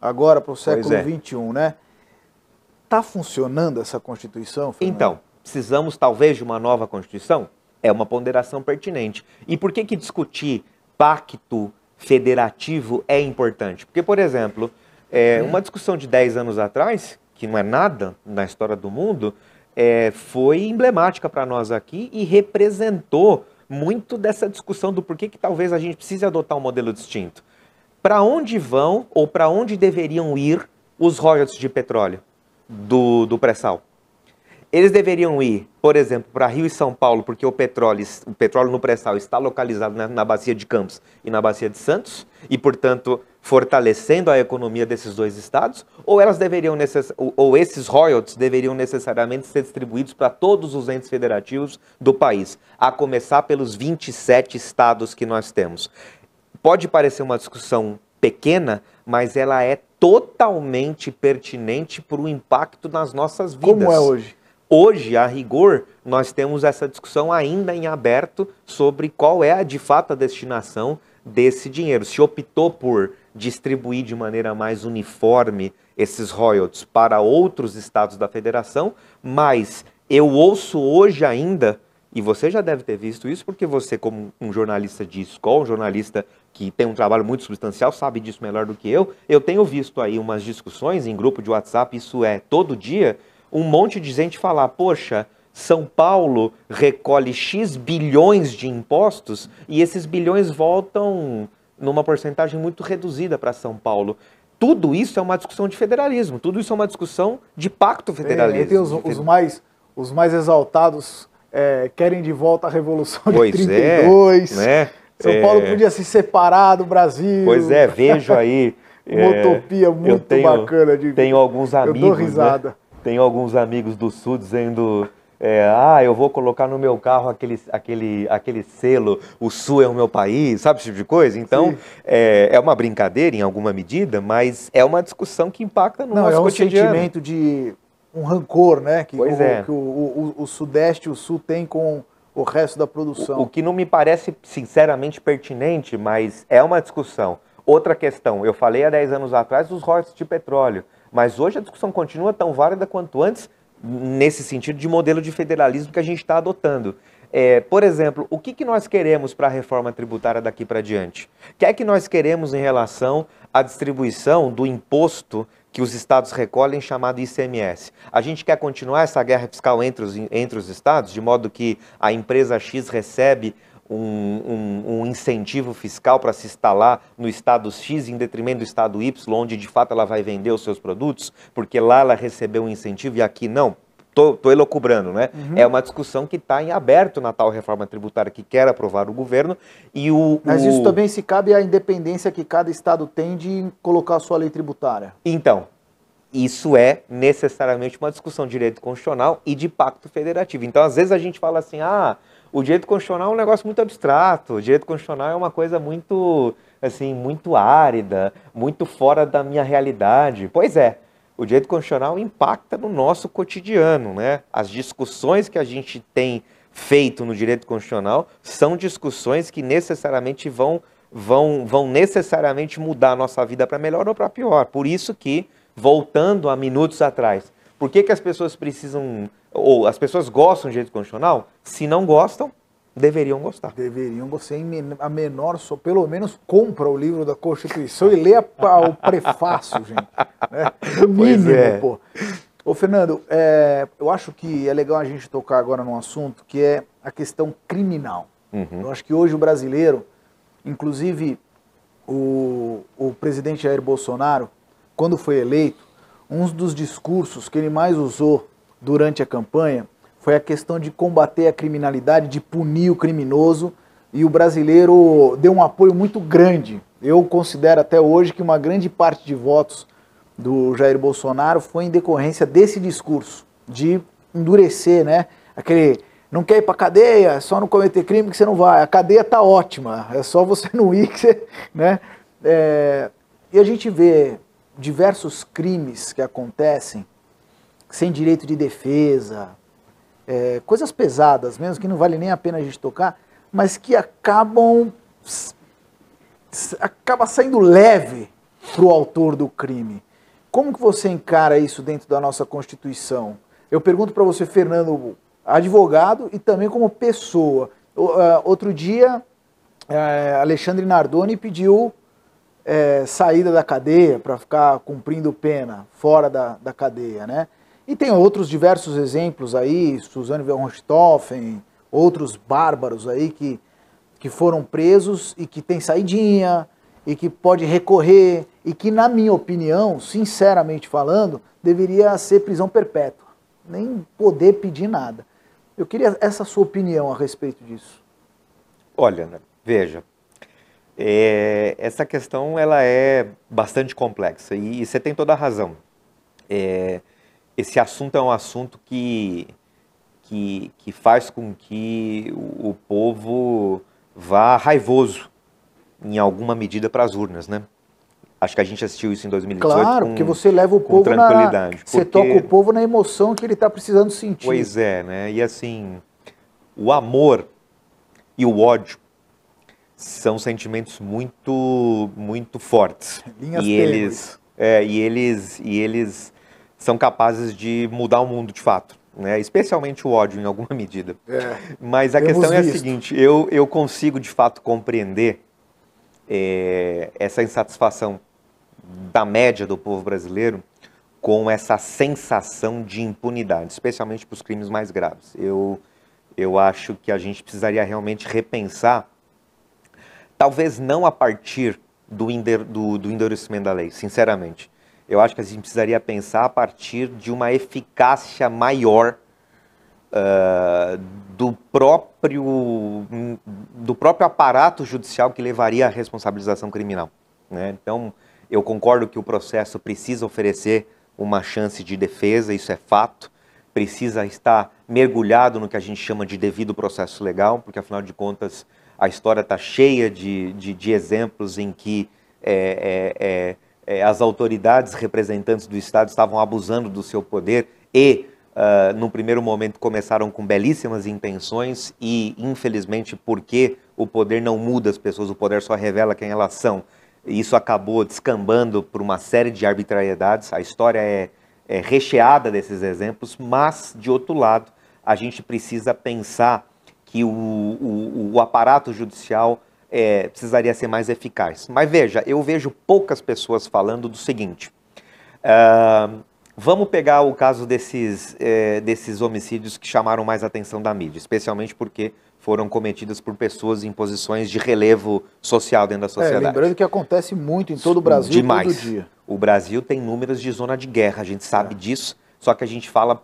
agora para o século XXI, né? Está funcionando essa Constituição, Fernando? Então, precisamos talvez de uma nova Constituição? É uma ponderação pertinente. E por que discutir pacto federativo é importante? Porque, por exemplo, uma discussão de 10 anos atrás, que não é nada na história do mundo, foi emblemática para nós aqui e representou muito dessa discussão do porquê que talvez a gente precise adotar um modelo distinto. Para onde vão ou para onde deveriam ir os royalties de petróleo do pré-sal? Eles deveriam ir, por exemplo, para Rio e São Paulo, porque o petróleo no pré-sal está localizado na Bacia de Campos e na Bacia de Santos, e, portanto, fortalecendo a economia desses dois estados, ou esses royalties deveriam necessariamente ser distribuídos para todos os entes federativos do país, a começar pelos 27 estados que nós temos. Pode parecer uma discussão pequena, mas ela é totalmente pertinente para o impacto nas nossas vidas. Como é hoje? Hoje, a rigor, nós temos essa discussão ainda em aberto sobre qual é, de fato, a destinação desse dinheiro. Se optou por distribuir de maneira mais uniforme esses royalties para outros estados da federação, mas eu ouço hoje ainda, e você já deve ter visto isso, porque você, como um jornalista de escola, um jornalista que tem um trabalho muito substancial, sabe disso melhor do que eu tenho visto aí umas discussões em grupo de WhatsApp, isso é todo dia, um monte de gente falar, poxa, São Paulo recolhe X bilhões de impostos e esses bilhões voltam numa porcentagem muito reduzida para São Paulo. Tudo isso é uma discussão de federalismo, tudo isso é uma discussão de pacto federalismo. Tem os mais exaltados querem de volta a Revolução de 32. Né? São Paulo podia se separar do Brasil. Pois é, vejo aí. Uma utopia muito bacana de ver. Tenho alguns amigos. Eu dou risada. Né? Tenho alguns amigos do Sul dizendo, eu vou colocar no meu carro aquele selo, o Sul é o meu país, sabe esse tipo de coisa? Então, é uma brincadeira em alguma medida, mas é uma discussão que impacta no nosso cotidiano. É um sentimento de um rancor, né? Que o Sudeste e o Sul têm com o resto da produção. O que não me parece, sinceramente, pertinente, mas é uma discussão. Outra questão, eu falei há 10 anos atrás dos royalties de petróleo. Mas hoje a discussão continua tão válida quanto antes, nesse sentido de modelo de federalismo que a gente está adotando. Por exemplo, o que nós queremos para a reforma tributária daqui para diante? O que é que nós queremos em relação à distribuição do imposto que os estados recolhem, chamado ICMS? A gente quer continuar essa guerra fiscal entre os estados, de modo que a empresa X recebe um incentivo fiscal para se instalar no estado X em detrimento do estado Y, onde de fato ela vai vender os seus produtos, porque lá ela recebeu um incentivo e aqui não. Estou elucubrando, né? Uhum. É uma discussão que está em aberto na tal reforma tributária que quer aprovar o governo. Mas isso também se cabe à independência que cada estado tem de colocar a sua lei tributária. Então, isso é necessariamente uma discussão de direito constitucional e de pacto federativo. Então, às vezes a gente fala assim, o direito constitucional é um negócio muito abstrato, o direito constitucional é uma coisa muito, assim, muito árida, muito fora da minha realidade. Pois é, o direito constitucional impacta no nosso cotidiano, né? As discussões que a gente tem feito no direito constitucional são discussões que necessariamente vão necessariamente mudar a nossa vida para melhor ou para pior. Por isso que, voltando a minutos atrás, por que as pessoas precisam, ou as pessoas gostam de direito constitucional? Se não gostam, deveriam gostar. Deveriam gostar, pelo menos compra o livro da Constituição e lê o prefácio, gente. Né? O mínimo, pô. Ô, Fernando, eu acho que é legal a gente tocar agora num assunto que é a questão criminal. Uhum. Eu acho que hoje o brasileiro, inclusive o presidente Jair Bolsonaro, quando foi eleito, um dos discursos que ele mais usou durante a campanha foi a questão de combater a criminalidade, de punir o criminoso, e o brasileiro deu um apoio muito grande. Eu considero até hoje que uma grande parte de votos do Jair Bolsonaro foi em decorrência desse discurso, de endurecer, né? Aquele, não quer ir pra cadeia, é só não cometer crime que você não vai, a cadeia tá ótima, é só você não ir que você, né? E a gente vê diversos crimes que acontecem sem direito de defesa, coisas pesadas mesmo, que não vale nem a pena a gente tocar, mas que acaba saindo leve para o autor do crime. Como que você encara isso dentro da nossa Constituição? Eu pergunto para você, Fernando, advogado e também como pessoa. Outro dia, Alexandre Nardoni pediu saída da cadeia para ficar cumprindo pena fora da cadeia, né? E tem outros diversos exemplos aí, Suzane von Richthofen, outros bárbaros aí que foram presos e que tem saidinha e que pode recorrer e que, na minha opinião, sinceramente falando, deveria ser prisão perpétua, nem poder pedir nada. Eu queria essa sua opinião a respeito disso. Olha, veja, essa questão ela é bastante complexa e você tem toda a razão. Esse assunto é um assunto que faz com que o povo vá raivoso, em alguma medida, para as urnas, né? Acho que a gente assistiu isso em 2018 claro, porque você leva o povo tranquilidade. Você toca o povo na emoção que ele está precisando sentir. Pois é, né? E assim, o amor e o ódio são sentimentos muito, muito fortes. Linhas tênues. E eles são capazes de mudar o mundo de fato. Né? Especialmente o ódio, em alguma medida. Mas a questão é a seguinte, eu consigo de fato compreender essa insatisfação da média do povo brasileiro com essa sensação de impunidade, especialmente para os crimes mais graves. Eu acho que a gente precisaria realmente repensar, talvez não a partir do endurecimento da lei, sinceramente. Eu acho que a gente precisaria pensar a partir de uma eficácia maior do próprio aparato judicial que levaria à responsabilização criminal. Né? Então, eu concordo que o processo precisa oferecer uma chance de defesa, isso é fato, precisa estar mergulhado no que a gente chama de devido processo legal, porque, afinal de contas, a história está cheia de exemplos em que as autoridades representantes do Estado estavam abusando do seu poder e, no primeiro momento, começaram com belíssimas intenções e, infelizmente, porque o poder não muda as pessoas, o poder só revela quem elas são. Isso acabou descambando por uma série de arbitrariedades. A história é recheada desses exemplos, mas, de outro lado, a gente precisa pensar que o aparato judicial precisaria ser mais eficaz. Mas veja, eu vejo poucas pessoas falando do seguinte, vamos pegar o caso desses homicídios que chamaram mais atenção da mídia, especialmente porque foram cometidos por pessoas em posições de relevo social dentro da sociedade. Lembrando que acontece muito em todo o Brasil, demais. Todo dia. O Brasil tem números de zona de guerra, a gente sabe disso, só que a gente fala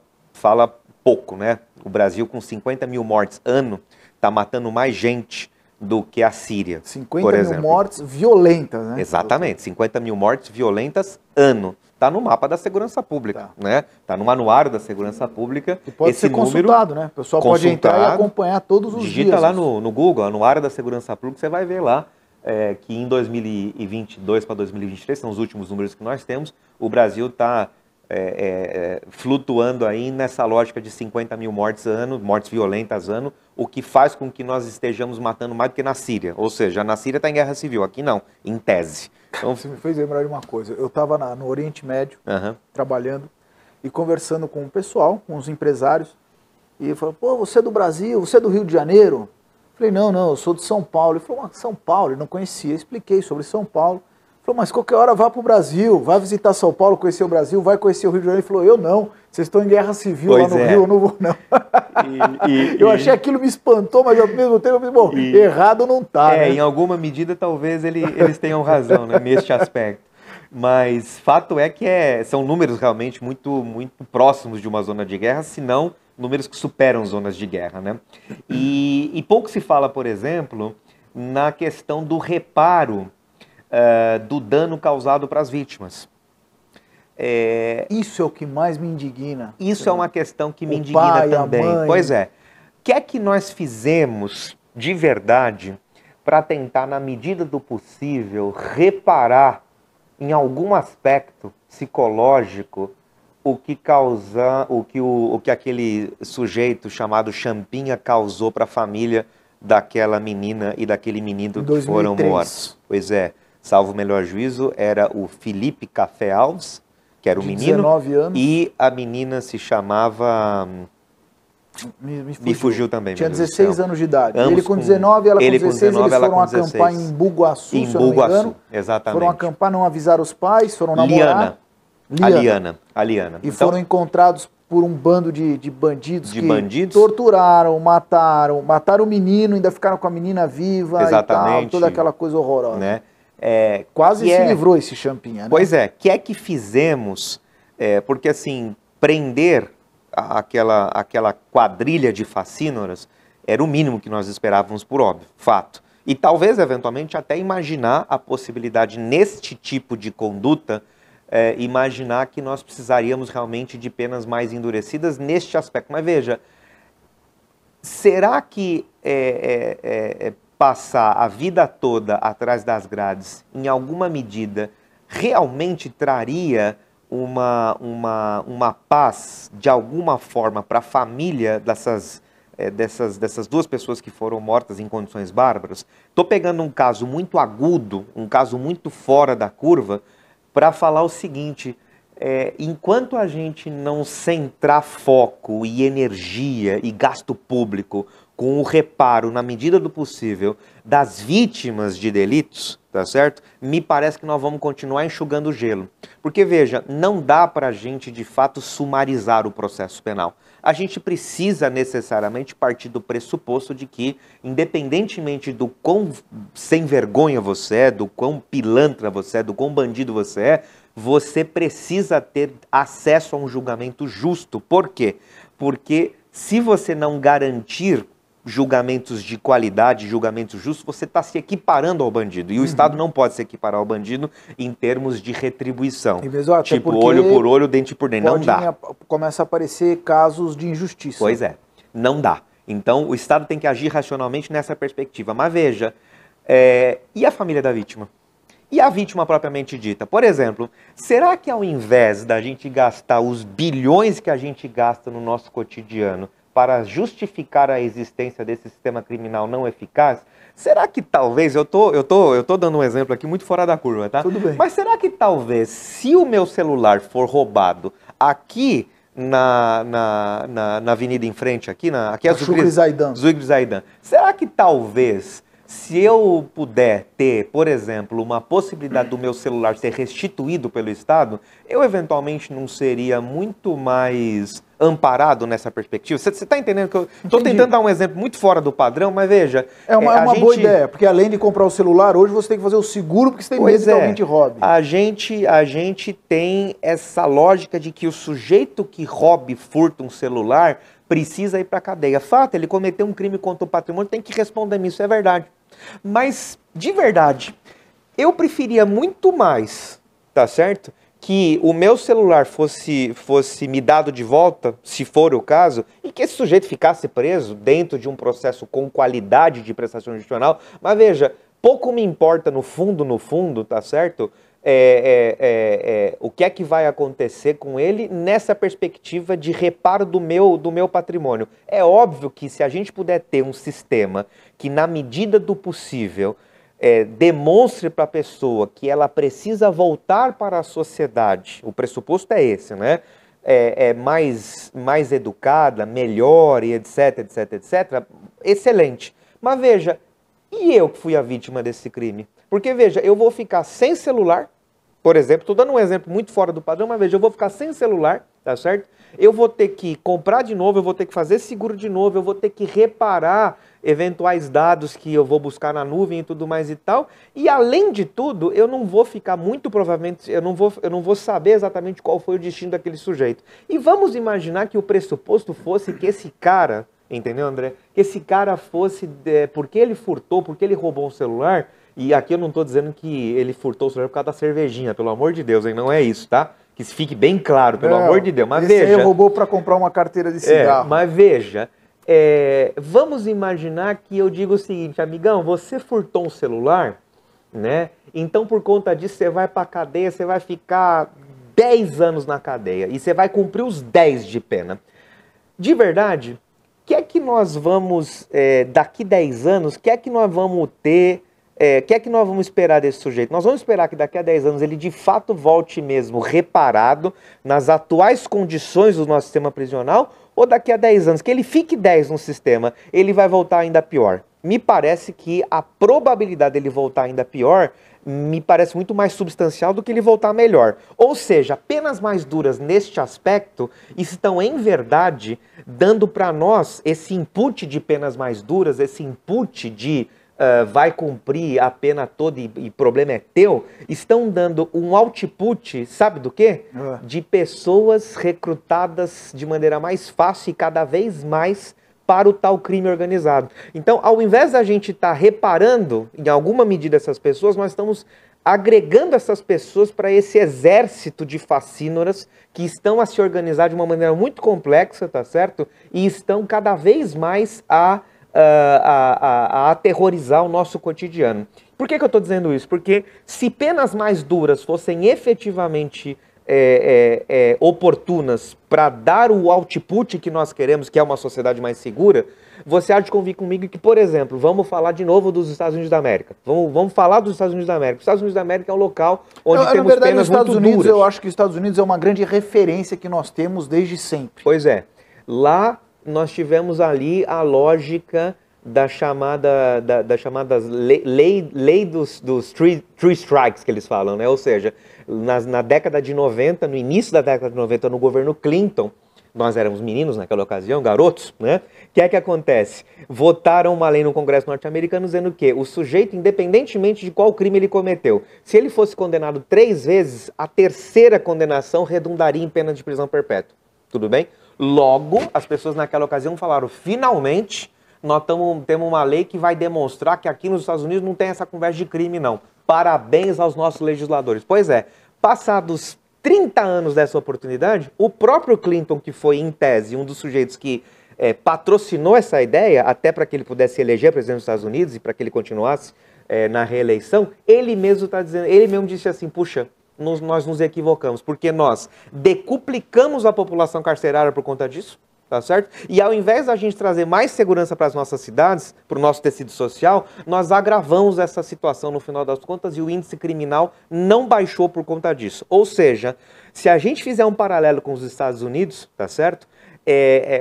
pouco, né? O Brasil, com 50 mil mortes ano, está matando mais gente do que a Síria, 50 por mil exemplo. Mortes violentas, né? Exatamente, 50 mil mortes violentas ano. Está no mapa da segurança pública, né? Está no manuário da segurança pública. E pode ser consultado, né? O pessoal pode entrar e acompanhar todos os dias. Digita lá no Google, anuário da segurança pública, você vai ver lá que em 2022 para 2023, são os últimos números que nós temos, o Brasil está flutuando aí nessa lógica de 50 mil mortes ano, mortes violentas ano, o que faz com que nós estejamos matando mais do que na Síria. Ou seja, na Síria está em guerra civil, aqui não, em tese. Então, você me fez lembrar de uma coisa. Eu estava no Oriente Médio, trabalhando e conversando com o pessoal, com os empresários, e ele falou, pô, você é do Brasil, você é do Rio de Janeiro? Eu falei, não, eu sou de São Paulo. Ele falou, mas São Paulo? Ele não conhecia. Eu expliquei sobre São Paulo. Ele falou, mas qualquer hora vá para o Brasil, vai visitar São Paulo, conhecer o Brasil, vai conhecer o Rio de Janeiro. Ele falou, eu não, vocês estão em guerra civil lá no Rio, eu não vou não. Eu achei aquilo me espantou, mas ao mesmo tempo eu falei, bom, errado não está. Né? Em alguma medida talvez eles tenham razão, né, neste aspecto. Mas fato é que são números realmente muito, muito próximos de uma zona de guerra, se não números que superam zonas de guerra. Né? E pouco se fala, por exemplo, na questão do reparo do dano causado para as vítimas. Isso é o que mais me indigna. Isso é uma questão que me indigna também. Pois é. O que é que nós fizemos de verdade para tentar, na medida do possível, reparar em algum aspecto psicológico o que aquele sujeito chamado Champinha causou para a família daquela menina e daquele menino que foram mortos? Pois é. Salvo o melhor juízo, era o Felipe Café Alves, que era o menino. 19 anos. E a menina se chamava... Me fugiu também. Tinha 16 anos de idade. Ele com 19, ela com 16, eles foram acampar em Bugaçu, se eu não me engano. Exatamente. Foram acampar, não avisaram os pais, foram namorar. A Liana. E então, foram encontrados por um bando de bandidos torturaram, mataram o menino, ainda ficaram com a menina viva. Exatamente. E tal, toda aquela coisa horrorosa. Né? Quase se livrou esse champinha, né? Pois é, que é que fizemos, porque assim, prender aquela quadrilha de facínoras era o mínimo que nós esperávamos, por óbvio, fato. E talvez, eventualmente, até imaginar a possibilidade, neste tipo de conduta, imaginar que nós precisaríamos realmente de penas mais endurecidas neste aspecto. Mas veja, será que passar a vida toda atrás das grades, em alguma medida, realmente traria uma paz, de alguma forma, para a família dessas duas pessoas que foram mortas em condições bárbaras? Estou pegando um caso muito agudo, um caso muito fora da curva, para falar o seguinte: enquanto a gente não centrar foco e energia e gasto público com o reparo, na medida do possível, das vítimas de delitos, tá certo? Me parece que nós vamos continuar enxugando o gelo. Porque, veja, não dá para a gente, de fato, sumarizar o processo penal. A gente precisa necessariamente partir do pressuposto de que, independentemente do quão sem vergonha você é, do quão pilantra você é, do quão bandido você precisa ter acesso a um julgamento justo. Por quê? Porque se você não garantir julgamentos de qualidade, julgamentos justos, você está se equiparando ao bandido. E o Estado não pode se equiparar ao bandido em termos de retribuição. Tipo, olho por olho, dente por dente. Não dá. Começa a aparecer casos de injustiça. Pois é, não dá. Então, o Estado tem que agir racionalmente nessa perspectiva. Mas veja, e a família da vítima? E a vítima propriamente dita? Por exemplo, será que ao invés da gente gastar os bilhões que a gente gasta no nosso cotidiano para justificar a existência desse sistema criminal não eficaz, será que talvez, eu tô dando um exemplo aqui muito fora da curva, tá? Tudo bem. Mas será que talvez, se o meu celular for roubado aqui na avenida em frente, aqui é Zugri Zaidan, será que talvez, se eu puder ter, por exemplo, uma possibilidade do meu celular ser restituído pelo Estado, eu eventualmente não seria muito mais amparado nessa perspectiva? Você está entendendo que eu estou tentando dar um exemplo muito fora do padrão, mas veja... É uma boa ideia, porque além de comprar o celular, hoje você tem que fazer o seguro, porque você tem medo que alguém te roube. A gente tem essa lógica de que o sujeito que furta um celular precisa ir para a cadeia. Fato, ele cometeu um crime contra o patrimônio, tem que responder isso, é verdade. Mas, de verdade, eu preferia muito mais, tá certo? Que o meu celular fosse me dado de volta, se for o caso, e que esse sujeito ficasse preso dentro de um processo com qualidade de prestação judicial. Mas veja, pouco me importa no fundo, tá certo? O que é que vai acontecer com ele nessa perspectiva de reparo do meu patrimônio. É óbvio que se a gente puder ter um sistema que, na medida do possível, demonstre para a pessoa que ela precisa voltar para a sociedade, o pressuposto é esse, né? Mais educada, melhor, e etc, excelente. Mas veja, e eu que fui a vítima desse crime? Porque, veja, eu vou ficar sem celular, por exemplo, estou dando um exemplo muito fora do padrão, mas veja, eu vou ficar sem celular, tá certo? Eu vou ter que comprar de novo, eu vou ter que fazer seguro de novo, eu vou ter que reparar eventuais dados que eu vou buscar na nuvem e tudo mais e tal. E, além de tudo, eu não vou ficar, muito provavelmente, eu não vou saber exatamente qual foi o destino daquele sujeito. E vamos imaginar que o pressuposto fosse que esse cara, entendeu, André? Que esse cara fosse, porque ele furtou, porque ele roubou um celular. E aqui eu não estou dizendo que ele furtou o celular por causa da cervejinha, pelo amor de Deus, hein? Não é isso, tá? Que isso fique bem claro, pelo amor de Deus. Mas veja, ele roubou para comprar uma carteira de cigarro. Mas veja, vamos imaginar que eu digo o seguinte: amigão, você furtou um celular, né? Então, por conta disso, você vai para a cadeia, você vai ficar 10 anos na cadeia e você vai cumprir os 10 de pena. De verdade, o que é que nós vamos, daqui 10 anos, o que é que nós vamos ter que é que nós vamos esperar desse sujeito? Nós vamos esperar que daqui a 10 anos ele de fato volte mesmo reparado nas atuais condições do nosso sistema prisional, ou daqui a 10 anos, que ele fique 10 no sistema, ele vai voltar ainda pior? Me parece que a probabilidade dele voltar ainda pior me parece muito mais substancial do que ele voltar melhor. Ou seja, penas mais duras neste aspecto estão, em verdade, dando para nós esse input de penas mais duras, esse input de vai cumprir a pena toda e problema é teu, estão dando um output, sabe do quê? De pessoas recrutadas de maneira mais fácil e cada vez mais para o tal crime organizado. Então, ao invés da gente estar reparando, em alguma medida, essas pessoas, nós estamos agregando essas pessoas para esse exército de facínoras que estão a se organizar de uma maneira muito complexa, tá certo? E estão cada vez mais a aterrorizar o nosso cotidiano. Por que eu estou dizendo isso? Porque se penas mais duras fossem efetivamente oportunas para dar o output que nós queremos, que é uma sociedade mais segura, você há de convir comigo que, por exemplo, vamos falar de novo dos Estados Unidos da América. Vamos falar dos Estados Unidos da América. Os Estados Unidos da América é um local onde temos penas muito duras. Eu acho que os Estados Unidos é uma grande referência que nós temos desde sempre. Pois é. Lá nós tivemos ali a lógica da chamada lei dos three strikes que eles falam, né? Ou seja, na década de 90, no início da década de 90, no governo Clinton, nós éramos meninos naquela ocasião, garotos, né? O que é que acontece? Votaram uma lei no Congresso norte-americano dizendo que o sujeito, independentemente de qual crime ele cometeu, se ele fosse condenado 3 vezes, a terceira condenação redundaria em pena de prisão perpétua. Tudo bem? Logo, as pessoas naquela ocasião falaram, finalmente, nós temos uma lei que vai demonstrar que aqui nos Estados Unidos não tem essa conversa de crime, não. Parabéns aos nossos legisladores. Pois é, passados 30 anos dessa oportunidade, o próprio Clinton, que foi, em tese, um dos sujeitos que patrocinou essa ideia, até para que ele pudesse eleger presidente dos Estados Unidos e para que ele continuasse na reeleição, ele mesmo está dizendo, ele mesmo disse assim, puxa, nós nos equivocamos, porque nós decuplicamos a população carcerária por conta disso, tá certo? E ao invés da gente trazer mais segurança para as nossas cidades, para o nosso tecido social, nós agravamos essa situação no final das contas e o índice criminal não baixou por conta disso. Ou seja, se a gente fizer um paralelo com os Estados Unidos, tá certo?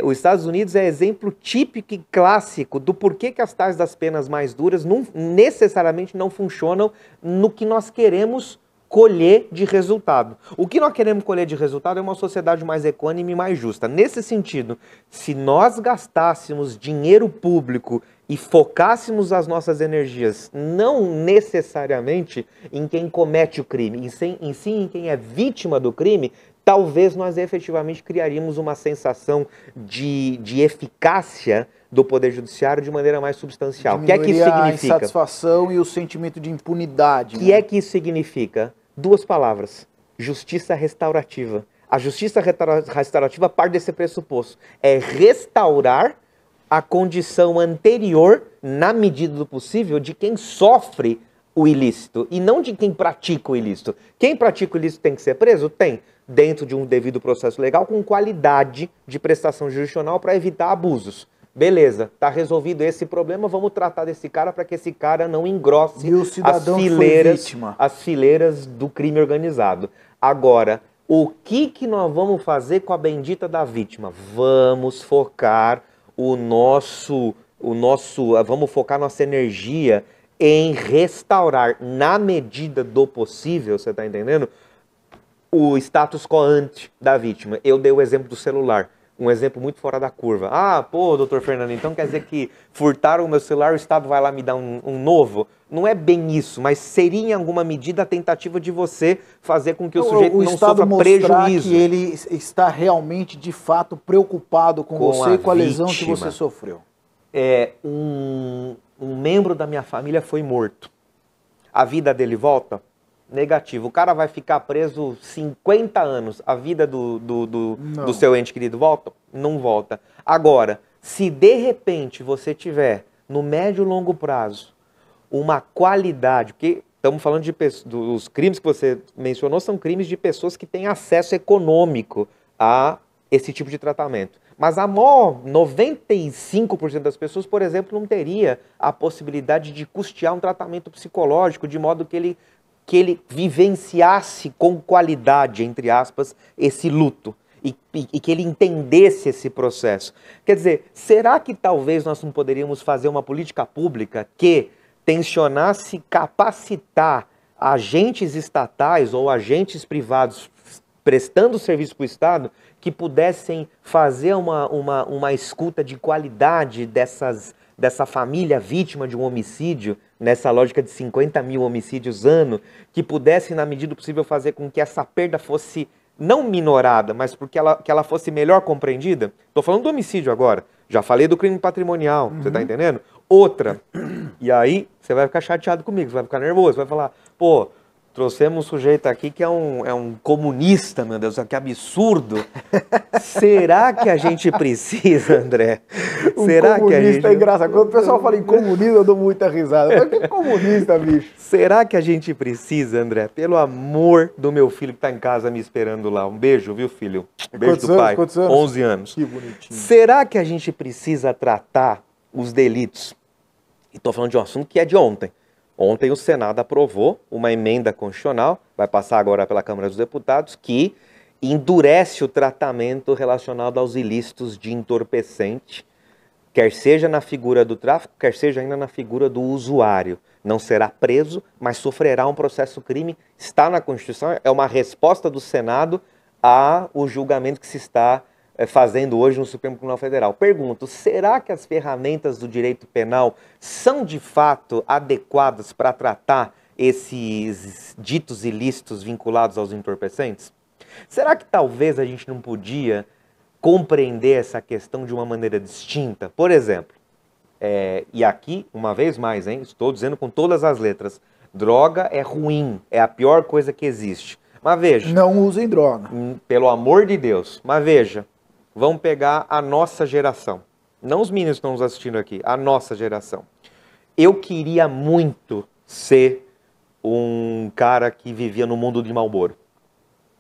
Os Estados Unidos é exemplo típico e clássico do porquê que as tais das penas mais duras necessariamente não funcionam no que nós queremos colher de resultado. O que nós queremos colher de resultado é uma sociedade mais equânime e mais justa. Nesse sentido, se nós gastássemos dinheiro público e focássemos as nossas energias não necessariamente em quem comete o crime, em sim em quem é vítima do crime, talvez nós efetivamente criaríamos uma sensação de eficácia do Poder Judiciário de maneira mais substancial. O que é que isso significa? A insatisfação e o sentimento de impunidade. O que é que isso significa? 2 palavras. Justiça restaurativa. A justiça restaurativa parte desse pressuposto. É restaurar a condição anterior, na medida do possível, de quem sofre o ilícito e não de quem pratica o ilícito. Quem pratica o ilícito tem que ser preso? Tem. Dentro de um devido processo legal, com qualidade de prestação jurisdicional para evitar abusos. Beleza, está resolvido esse problema, vamos tratar desse cara para que esse cara não engrosse as fileiras do crime organizado. Agora, o que nós vamos fazer com a bendita da vítima? Vamos focar vamos focar nossa energia em restaurar, na medida do possível, você está entendendo? O status quo ante da vítima. Eu dei o exemplo do celular. Um exemplo muito fora da curva. Ah, pô, doutor Fernando, então quer dizer que furtaram o meu celular, o Estado vai lá me dar um novo? Não é bem isso, mas seria em alguma medida a tentativa de você fazer com que o sujeito não sofra prejuízo. Que ele está realmente, de fato, preocupado com você e com a lesão que você sofreu. Um membro da minha família foi morto. A vida dele volta? Negativo. O cara vai ficar preso 50 anos. A vida do seu ente querido volta? Não volta. Agora, se de repente você tiver, no médio e longo prazo, uma qualidade, porque estamos falando dos crimes que você mencionou, são crimes de pessoas que têm acesso econômico a esse tipo de tratamento. Mas a maior 95% das pessoas, por exemplo, não teria a possibilidade de custear um tratamento psicológico, de modo que ele vivenciasse com qualidade, entre aspas, esse luto. E que ele entendesse esse processo. Quer dizer, será que talvez nós não poderíamos fazer uma política pública que tensionasse capacitar agentes estatais ou agentes privados prestando serviço para o Estado que pudessem fazer uma escuta de qualidade dessa família vítima de um homicídio, nessa lógica de 50 mil homicídios ano, que pudessem, na medida do possível, fazer com que essa perda fosse não minorada, mas porque ela fosse melhor compreendida? Estou falando do homicídio agora, já falei do crime patrimonial, você está entendendo? Outra, e aí você vai ficar chateado comigo, você vai ficar nervoso, vai falar, pô, trouxemos um sujeito aqui que é um comunista, meu Deus, que absurdo. Será que a gente precisa, André? Será que a gente... é engraçado. Quando o pessoal fala em comunismo, eu dou muita risada. Mas que comunista, bicho? Será que a gente precisa, André? Pelo amor do meu filho que está em casa me esperando lá. Um beijo, viu, filho? Um beijo do pai. Quantos anos? 11 anos. Que bonitinho. Será que a gente precisa tratar os delitos? E estou falando de um assunto que é de ontem. Ontem o Senado aprovou uma emenda constitucional, vai passar agora pela Câmara dos Deputados, que endurece o tratamento relacionado aos ilícitos de entorpecente, quer seja na figura do tráfico, quer seja ainda na figura do usuário. Não será preso, mas sofrerá um processo crime. Está na Constituição, é uma resposta do Senado ao julgamento que se está fazendo hoje no Supremo Tribunal Federal. Pergunto, será que as ferramentas do direito penal são de fato adequadas para tratar esses ditos ilícitos vinculados aos entorpecentes? Será que talvez a gente não podia compreender essa questão de uma maneira distinta? Por exemplo, e aqui, uma vez mais, estou dizendo com todas as letras, droga é ruim, é a pior coisa que existe. Mas veja... Não usem droga. Pelo amor de Deus. Mas veja, vamos pegar a nossa geração. Não os meninos que estão nos assistindo aqui, a nossa geração. Eu queria muito ser um cara que vivia no mundo de Marlboro.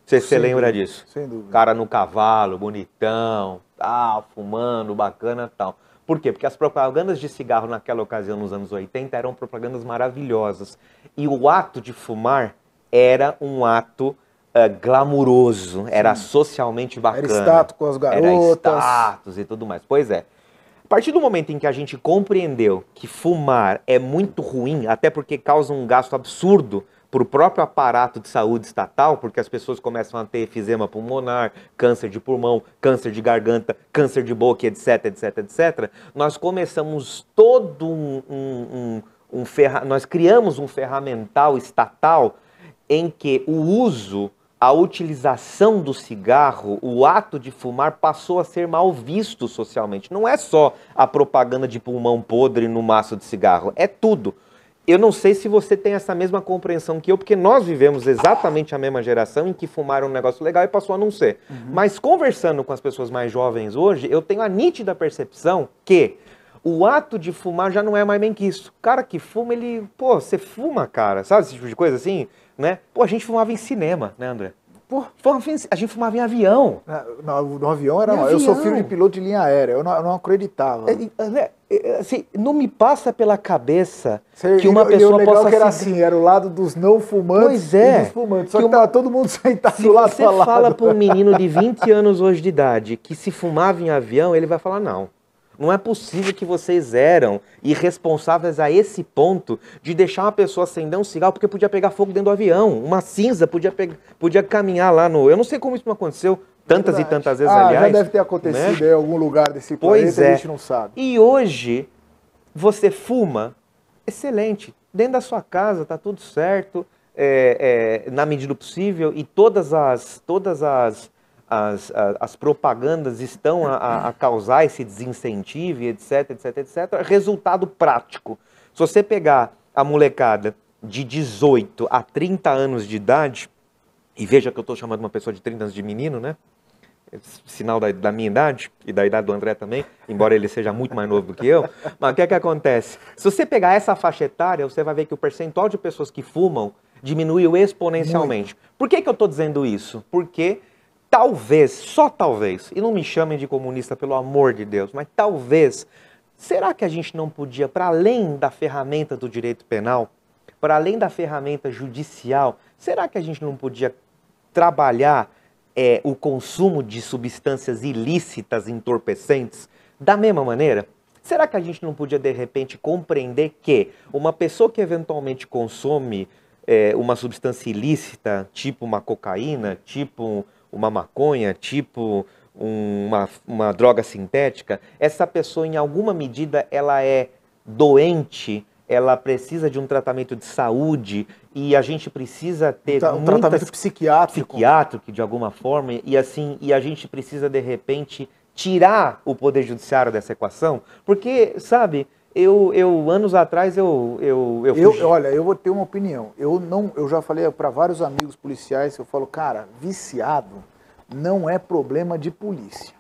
Você lembra disso? Sem dúvida. Cara no cavalo, bonitão, tal, fumando, bacana, tal. Por quê? Porque as propagandas de cigarro naquela ocasião, nos anos 80, eram propagandas maravilhosas. E o ato de fumar era um ato glamuroso, era socialmente bacana. Era status com as garotas. Era status e tudo mais. Pois é. A partir do momento em que a gente compreendeu que fumar é muito ruim, até porque causa um gasto absurdo para o próprio aparato de saúde estatal, porque as pessoas começam a ter efizema pulmonar, câncer de pulmão, câncer de garganta, câncer de boca, etc, etc, etc, nós começamos todo nós criamos um ferramental estatal em que o uso, a utilização do cigarro, o ato de fumar passou a ser mal visto socialmente. Não é só a propaganda de pulmão podre no maço de cigarro, é tudo. Eu não sei se você tem essa mesma compreensão que eu, porque nós vivemos exatamente a mesma geração em que fumar era um negócio legal e passou a não ser. Mas conversando com as pessoas mais jovens hoje, eu tenho a nítida percepção que o ato de fumar já não é mais bem que isso. O cara que fuma, ele... Pô, você fuma, cara, sabe esse tipo de coisa assim? Né? Pô, a gente fumava em cinema, né, André? Pô, a gente fumava em avião. No avião era... Eu sou filho de piloto de linha aérea, eu não acreditava. Assim, não me passa pela cabeça que uma pessoa possa... que era assim, era o lado dos não fumantes e dos fumantes. Só que tava todo mundo sentado do lado a lado. Se você fala para um menino de 20 anos hoje de idade que se fumava em avião, ele vai falar, não é possível que vocês eram irresponsáveis a esse ponto de deixar uma pessoa acender um cigarro porque podia pegar fogo dentro do avião. Uma cinza podia caminhar lá no... Eu não sei como isso não aconteceu tantas e tantas vezes, aliás. Já deve ter acontecido em algum lugar desse planeta, a gente não sabe. E hoje, você fuma, excelente. Dentro da sua casa, tá tudo certo, na medida do possível, e todas as propagandas estão a causar esse desincentivo, etc, etc, etc. Resultado prático. Se você pegar a molecada de 18 a 30 anos de idade, e veja que eu estou chamando uma pessoa de 30 anos de menino, né? Sinal da minha idade, e da idade do André também, embora ele seja muito mais novo do que eu. Mas o que é que acontece? Se você pegar essa faixa etária, você vai ver que o percentual de pessoas que fumam diminuiu exponencialmente. Por que eu estou dizendo isso? Porque talvez, só talvez, e não me chamem de comunista pelo amor de Deus, mas talvez, será que a gente não podia, para além da ferramenta do direito penal, para além da ferramenta judicial, será que a gente não podia trabalhar o consumo de substâncias ilícitas, entorpecentes, da mesma maneira? Será que a gente não podia, de repente, compreender que uma pessoa que eventualmente consome uma substância ilícita, tipo uma cocaína, tipo uma maconha, tipo uma droga sintética, essa pessoa, em alguma medida, ela é doente, ela precisa de um tratamento de saúde e a gente precisa ter um tratamento psiquiátrico, de alguma forma, e assim, e a gente precisa, de repente, tirar o Poder Judiciário dessa equação, porque, sabe, anos atrás, olha, eu vou ter uma opinião. Eu já falei para vários amigos policiais, eu falo, cara, viciado não é problema de polícia.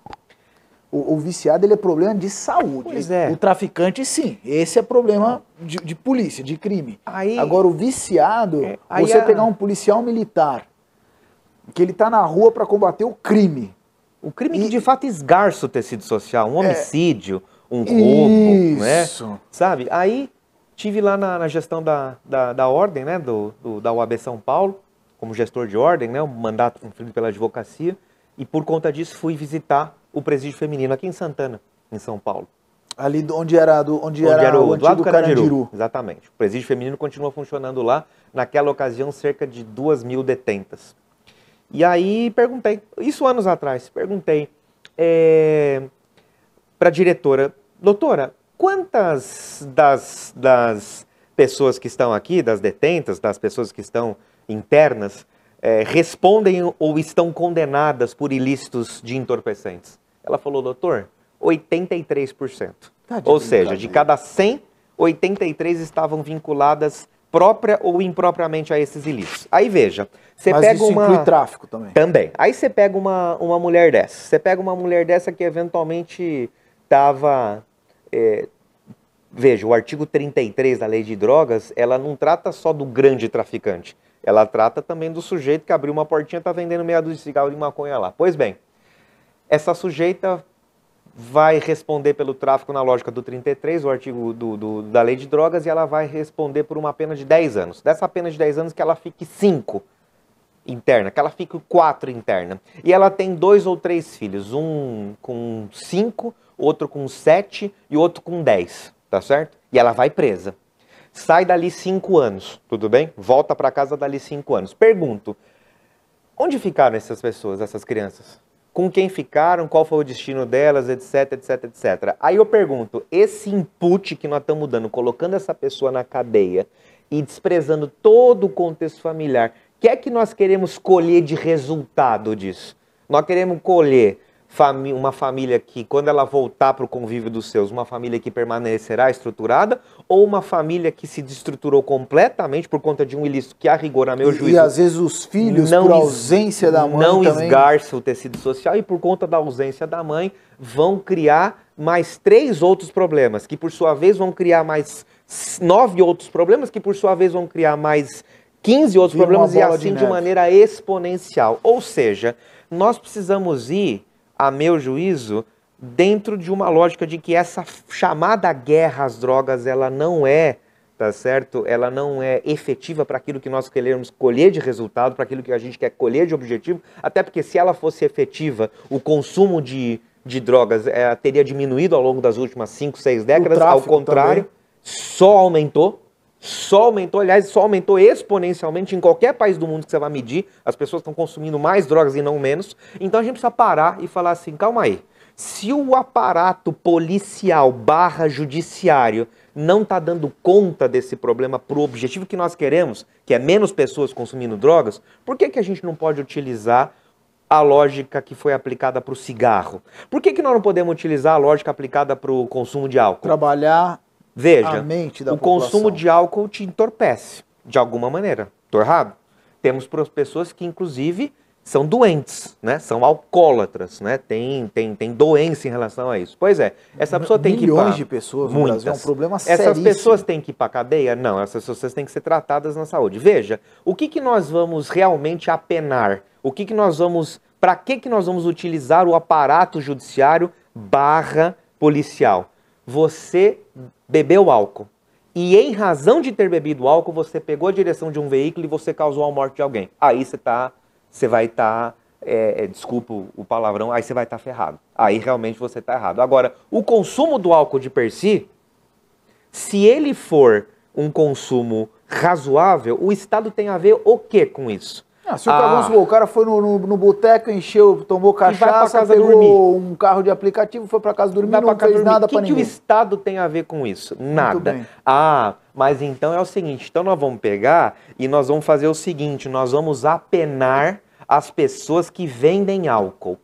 O viciado, ele é problema de saúde. Pois é. O traficante, sim. Esse é problema de polícia, de crime. Agora, o viciado, você pegar um policial militar, que ele está na rua para combater o crime. O crime que, de fato, esgarça o tecido social. Um homicídio, um roubo, né? Sabe? Aí, tive lá na gestão da ordem, né? Da OAB São Paulo, como gestor de ordem, né? Um mandato cumprido pela advocacia. E, por conta disso, fui visitar o presídio feminino aqui em Santana, em São Paulo. Ali onde era o antigo Carandiru. Exatamente. O presídio feminino continua funcionando lá. Naquela ocasião, cerca de 2.000 detentas. E aí perguntei, isso anos atrás, perguntei para a diretora, doutora, quantas das pessoas que estão aqui, das detentas, das pessoas que estão internas, respondem ou estão condenadas por ilícitos de entorpecentes? Ela falou, doutor, 83%. Ou seja, de cada 100, 83 estavam vinculadas própria ou impropriamente a esses ilícitos. Aí veja, você Mas pega isso inclui tráfico também. Também. Aí você pega uma mulher dessa. Você pega uma mulher dessa que eventualmente estava... veja, o artigo 33 da Lei de Drogas, ela não trata só do grande traficante. Ela trata também do sujeito que abriu uma portinha e está vendendo meia dúzia de cigarro de maconha lá. Pois bem, essa sujeita vai responder pelo tráfico na lógica do 33, o artigo da Lei de Drogas, e ela vai responder por uma pena de 10 anos. Dessa pena de 10 anos que ela fique 5 interna, que ela fique 4 interna. E ela tem 2 ou 3 filhos, um com 5, outro com 7 e outro com 10, tá certo? E ela vai presa. Sai dali 5 anos, tudo bem? Volta para casa dali 5 anos. Pergunto, onde ficaram essas pessoas, essas crianças? Com quem ficaram, qual foi o destino delas, etc, etc, etc. Aí eu pergunto, esse input que nós estamos dando, colocando essa pessoa na cadeia e desprezando todo o contexto familiar, o que é que nós queremos colher de resultado disso? Nós queremos colher uma família que, quando ela voltar para o convívio dos seus, uma família que permanecerá estruturada, ou uma família que se desestruturou completamente por conta de um ilícito que, a rigor, a meu juízo... E às vezes os filhos, por ausência da mãe não também... esgarça o tecido social, e por conta da ausência da mãe, vão criar mais 3 outros problemas, que por sua vez vão criar mais 9 outros problemas, que por sua vez vão criar mais 15 outros problemas, e assim de maneira exponencial. Ou seja, nós precisamos ir, a meu juízo, dentro de uma lógica de que essa chamada guerra às drogas, ela não é, tá certo? Ela não é efetiva para aquilo que nós queremos colher de resultado, para aquilo que a gente quer colher de objetivo, até porque se ela fosse efetiva, o consumo de drogas teria diminuído ao longo das últimas 5, 6 décadas, ao contrário, também. Só aumentou, aliás, só aumentou exponencialmente em qualquer país do mundo que você vai medir, as pessoas estão consumindo mais drogas e não menos, então a gente precisa parar e falar assim, calma aí, se o aparato policial / judiciário não está dando conta desse problema para o objetivo que nós queremos, que é menos pessoas consumindo drogas, por que a gente não pode utilizar a lógica que foi aplicada para o cigarro? Por que nós não podemos utilizar a lógica aplicada para o consumo de álcool? Trabalhar... Veja, o consumo de álcool te entorpece, de alguma maneira. Estou errado? Temos pessoas que, inclusive, são doentes, né? São alcoólatras, né? Tem doença em relação a isso. Pois é, essa pessoa tem que ir para... Milhões de pessoas no Brasil, é um problema seríssimo. Essas pessoas têm que ir para a cadeia? Não, essas pessoas têm que ser tratadas na saúde. Veja, o que nós vamos realmente apenar? O que nós vamos... Para que nós vamos utilizar o aparato judiciário / policial? Você bebeu álcool. E em razão de ter bebido álcool, você pegou a direção de um veículo e você causou a morte de alguém. Aí você vai estar, desculpa o palavrão, aí você vai estar ferrado. Aí realmente você está errado. Agora, o consumo do álcool de per si, se ele for um consumo razoável, o Estado tem a ver o que com isso? Se o cara foi no boteco, encheu, tomou cachaça, pegou um carro de aplicativo, foi para casa dormir, não fez nada para ninguém. O que o Estado tem a ver com isso? Nada. Mas então é o seguinte, então nós vamos pegar e nós vamos fazer o seguinte, nós vamos apenar as pessoas que vendem álcool,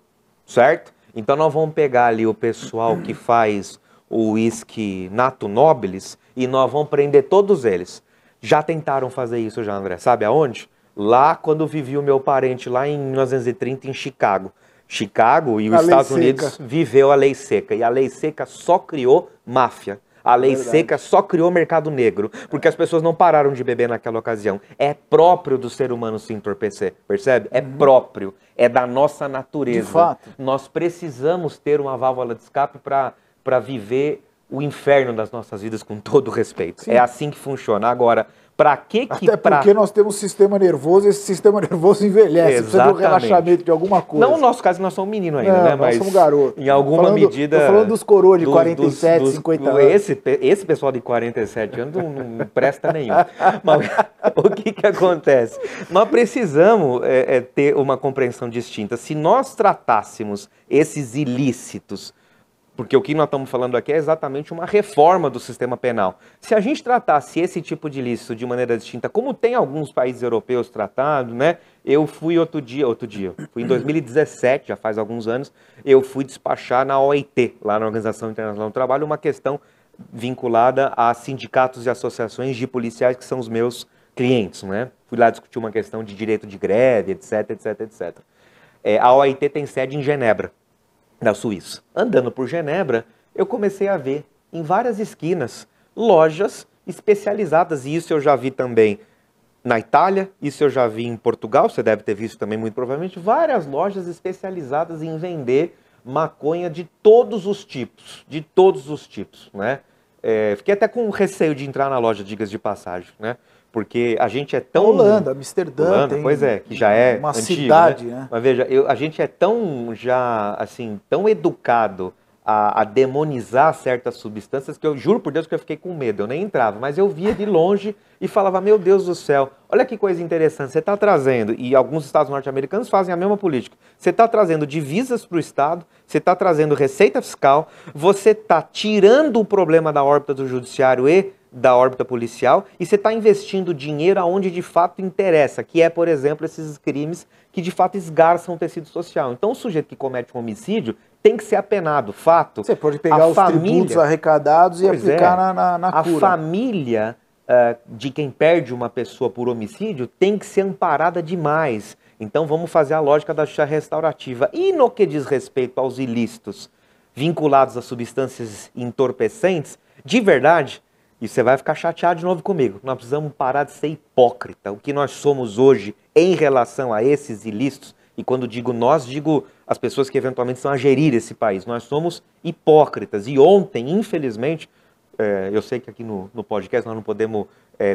certo? Então nós vamos pegar ali o pessoal que faz o uísque Nato Nobilis e nós vamos prender todos eles. Já tentaram fazer isso já, André, sabe aonde? Lá, quando vivia o meu parente, lá em 1930, em Chicago. Chicago e os Estados Unidos viveu a lei seca. E a lei seca só criou máfia. A lei seca só criou mercado negro. Porque as pessoas não pararam de beber naquela ocasião. É próprio do ser humano se entorpecer, percebe? É próprio. É da nossa natureza. De fato. Nós precisamos ter uma válvula de escape para viver o inferno das nossas vidas com todo respeito. Sim. É assim que funciona. Agora... Até porque nós temos um sistema nervoso, esse sistema nervoso envelhece, precisa de um relaxamento de alguma coisa. Não no nosso caso, nós somos menino ainda, né? Mas somos garoto. Em alguma medida... Tô falando dos coroas de 47, 50 anos. Esse pessoal de 47 anos não presta nenhum. Mas o que acontece? Nós precisamos ter uma compreensão distinta. Se nós tratássemos esses ilícitos, porque o que nós estamos falando aqui é exatamente uma reforma do sistema penal. Se a gente tratasse esse tipo de ilícito de maneira distinta, como tem alguns países europeus tratado, né? Eu fui fui em 2017, já faz alguns anos, eu fui despachar na OIT, lá na Organização Internacional do Trabalho, uma questão vinculada a sindicatos e associações de policiais que são os meus clientes, né? Fui lá discutir uma questão de direito de greve, etc, etc, etc. A OIT tem sede em Genebra, da Suíça. Andando por Genebra, eu comecei a ver em várias esquinas lojas especializadas, e isso eu já vi também na Itália, isso eu já vi em Portugal, você deve ter visto também muito provavelmente, várias lojas especializadas em vender maconha de todos os tipos, né? Fiquei até com receio de entrar na loja, diga-se de passagem, né? Porque a gente é tão... Holanda, Amsterdã, pois é, que já é uma antigo, cidade, né? Mas veja, a gente é tão já, assim, tão educado a demonizar certas substâncias que eu juro por Deus que eu fiquei com medo, eu nem entrava, mas eu via de longe e falava, meu Deus do céu, olha que coisa interessante, você está trazendo, e alguns estados norte-americanos fazem a mesma política, você está trazendo divisas para o Estado, você está trazendo receita fiscal, você está tirando o problema da órbita do judiciário e da órbita policial, e você está investindo dinheiro aonde de fato interessa, que é, por exemplo, esses crimes que de fato esgarçam o tecido social. Então o sujeito que comete um homicídio tem que ser apenado, fato. Você pode pegar os tributos arrecadados e aplicar na cura. A família de quem perde uma pessoa por homicídio tem que ser amparada demais. Então vamos fazer a lógica da justiça restaurativa. E no que diz respeito aos ilícitos vinculados a substâncias entorpecentes, de verdade, e você vai ficar chateado de novo comigo, nós precisamos parar de ser hipócrita. O que nós somos hoje em relação a esses ilícitos, e quando digo nós, digo as pessoas que eventualmente estão a gerir esse país, nós somos hipócritas. E ontem, infelizmente, eu sei que aqui no podcast nós não podemos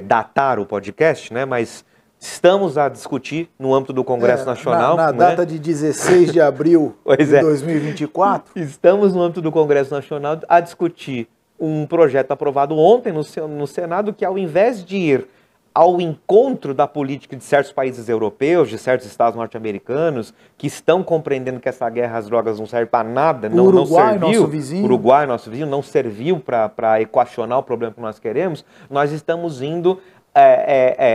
datar o podcast, né, mas estamos a discutir no âmbito do Congresso Nacional. Na data de 16 de abril de 2024. Estamos no âmbito do Congresso Nacional a discutir um projeto aprovado ontem no Senado que, ao invés de ir ao encontro da política de certos países europeus, de certos estados norte-americanos, que estão compreendendo que essa guerra às drogas não serve para nada, não serviu, nosso vizinho. Uruguai, nosso vizinho, não serviu para equacionar o problema que nós queremos, nós estamos indo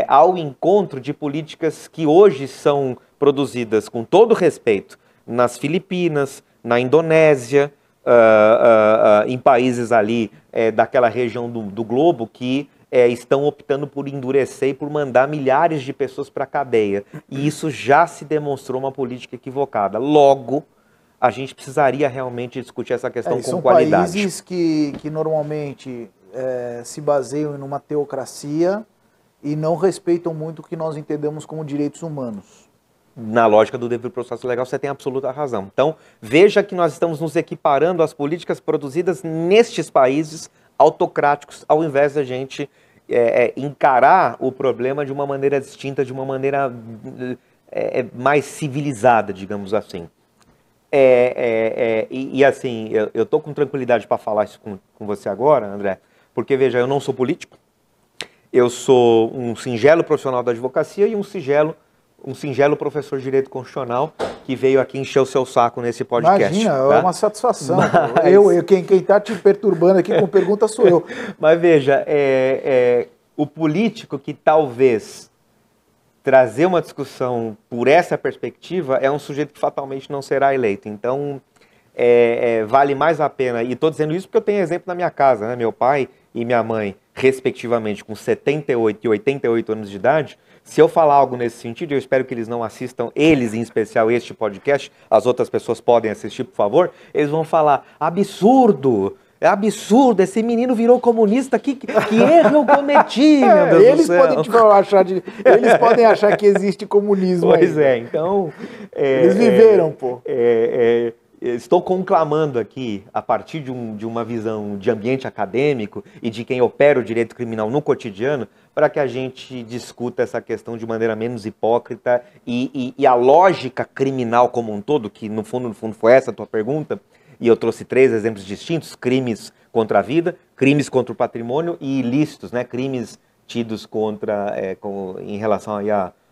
ao encontro de políticas que hoje são produzidas, com todo respeito, nas Filipinas, na Indonésia, em países ali daquela região do globo que estão optando por endurecer e por mandar milhares de pessoas para a cadeia. E isso já se demonstrou uma política equivocada. Logo, a gente precisaria realmente discutir essa questão com qualidade. São países que normalmente se baseiam em uma teocracia e não respeitam muito o que nós entendemos como direitos humanos. na lógica do devido processo legal, você tem absoluta razão. Então, veja que nós estamos nos equiparando às políticas produzidas nestes países autocráticos, ao invés da gente encarar o problema de uma maneira distinta, de uma maneira mais civilizada, digamos assim. Assim, eu estou com tranquilidade para falar isso com você agora, André, porque, veja, eu não sou político, eu sou um singelo profissional da advocacia e um singelo professor de Direito Constitucional que veio aqui encher o seu saco nesse podcast. Imagina, tá? É uma satisfação. Mas... Quem está te perturbando aqui com pergunta sou eu. Mas veja, o político que talvez trazer uma discussão por essa perspectiva é um sujeito que fatalmente não será eleito. Então, vale mais a pena, e estou dizendo isso porque eu tenho exemplo na minha casa, né? Meu pai e minha mãe, respectivamente, com 78 e 88 anos de idade, se eu falar algo nesse sentido, eu espero que eles não assistam, eles em especial, este podcast, as outras pessoas podem assistir, por favor, eles vão falar, absurdo, é absurdo, esse menino virou comunista, que erro eu cometi, meu Deus eles do céu. Eles podem achar que existe comunismo. Pois aí. Então... eles viveram, pô. Estou conclamando aqui, a partir de uma visão de ambiente acadêmico e de quem opera o direito criminal no cotidiano, para que a gente discuta essa questão de maneira menos hipócrita e a lógica criminal como um todo, que no fundo foi essa a tua pergunta, e eu trouxe 3 exemplos distintos: crimes contra a vida, crimes contra o patrimônio e ilícitos, né? Crimes tidos em relação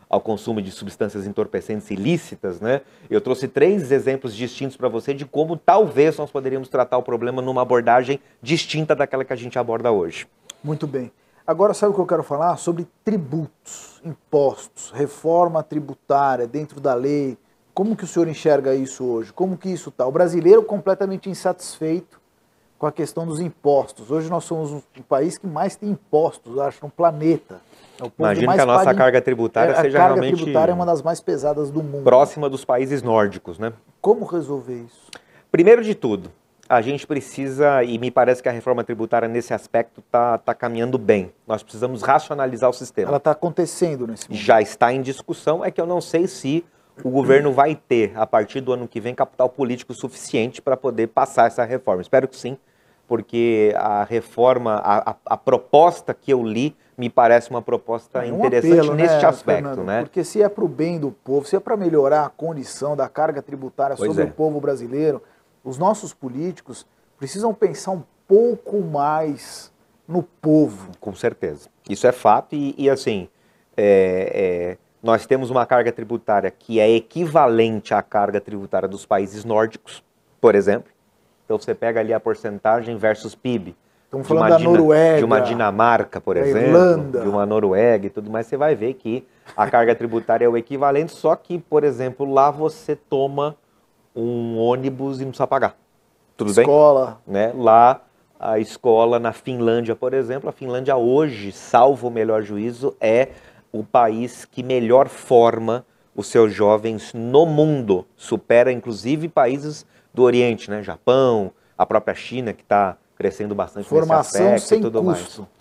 ao consumo de substâncias entorpecentes ilícitas, né? Eu trouxe 3 exemplos distintos para você de como talvez nós poderíamos tratar o problema numa abordagem distinta daquela que a gente aborda hoje. Muito bem. Agora, sabe o que eu quero falar? Sobre tributos, impostos, reforma tributária dentro da lei. Como que o senhor enxerga isso hoje? Como que isso está? O brasileiro completamente insatisfeito com a questão dos impostos. Hoje nós somos o país que mais tem impostos, acho, no planeta. Imagino que a nossa carga tributária seja realmente... A carga tributária é uma das mais pesadas do mundo. Próxima dos países nórdicos, né? Como resolver isso? Primeiro de tudo, a gente precisa, e me parece que a reforma tributária nesse aspecto está caminhando bem. Nós precisamos racionalizar o sistema. Ela está acontecendo nesse momento. Já está em discussão, é que eu não sei se o governo vai ter, a partir do ano que vem, capital político suficiente para poder passar essa reforma. Espero que sim, porque a reforma, a proposta que eu li, me parece uma proposta interessante apelo, neste aspecto. Fernando, né? Porque se é para o bem do povo, se é para melhorar a condição da carga tributária sobre o povo brasileiro, os nossos políticos precisam pensar um pouco mais no povo. Com certeza. Isso é fato e assim, nós temos uma carga tributária que é equivalente à carga tributária dos países nórdicos, por exemplo. Então você pega ali a porcentagem versus PIB. Estamos falando da Noruega, de uma Dinamarca, por exemplo, Irlanda, de uma Noruega e tudo mais, você vai ver que a carga tributária é o equivalente, só que, por exemplo, lá você toma um ônibus e não precisa pagar. Tudo bem? Escola. Né? Lá, a escola na Finlândia, por exemplo, a Finlândia hoje, salvo o melhor juízo, é o país que melhor forma os seus jovens no mundo. Supera, inclusive, países do Oriente, né? Japão, a própria China, que está crescendo bastante formação nesse aspecto sem e tudo custo. Mais.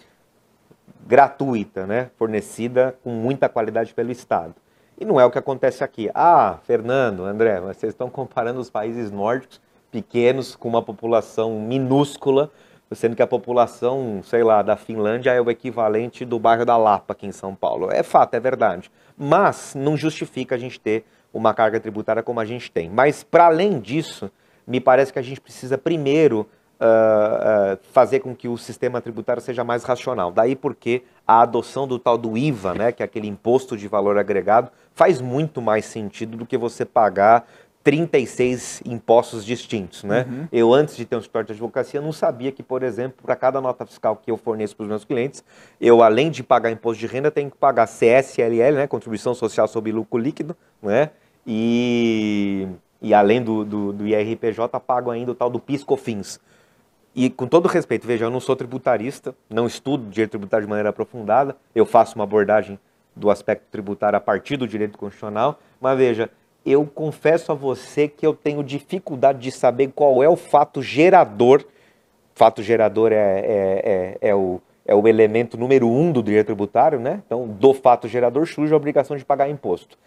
Gratuita, né? Fornecida com muita qualidade pelo Estado. E não é o que acontece aqui. Ah, Fernando, André, mas vocês estão comparando os países nórdicos pequenos com uma população minúscula, sendo que a população, sei lá, da Finlândia é o equivalente do bairro da Lapa aqui em São Paulo. É fato, é verdade. Mas não justifica a gente ter uma carga tributária como a gente tem. Mas, para além disso, me parece que a gente precisa primeiro fazer com que o sistema tributário seja mais racional. Daí porque a adoção do tal do IVA, né, que é aquele imposto de valor agregado, faz muito mais sentido do que você pagar 36 impostos distintos, né? Uhum. Eu, antes de ter um escritório de advocacia, não sabia que, por exemplo, para cada nota fiscal que eu forneço para os meus clientes, eu, além de pagar imposto de renda, tenho que pagar CSLL, né, Contribuição Social sobre Lucro Líquido, né? E além do IRPJ, pago ainda o tal do PIS/COFINS. E, com todo respeito, veja, eu não sou tributarista, não estudo direito tributário de maneira aprofundada, eu faço uma abordagem do aspecto tributário a partir do direito constitucional, mas veja, eu confesso a você que eu tenho dificuldade de saber qual é o fato gerador. Fato gerador é o elemento número 1 do direito tributário, né? Então, do fato gerador surge a obrigação de pagar imposto.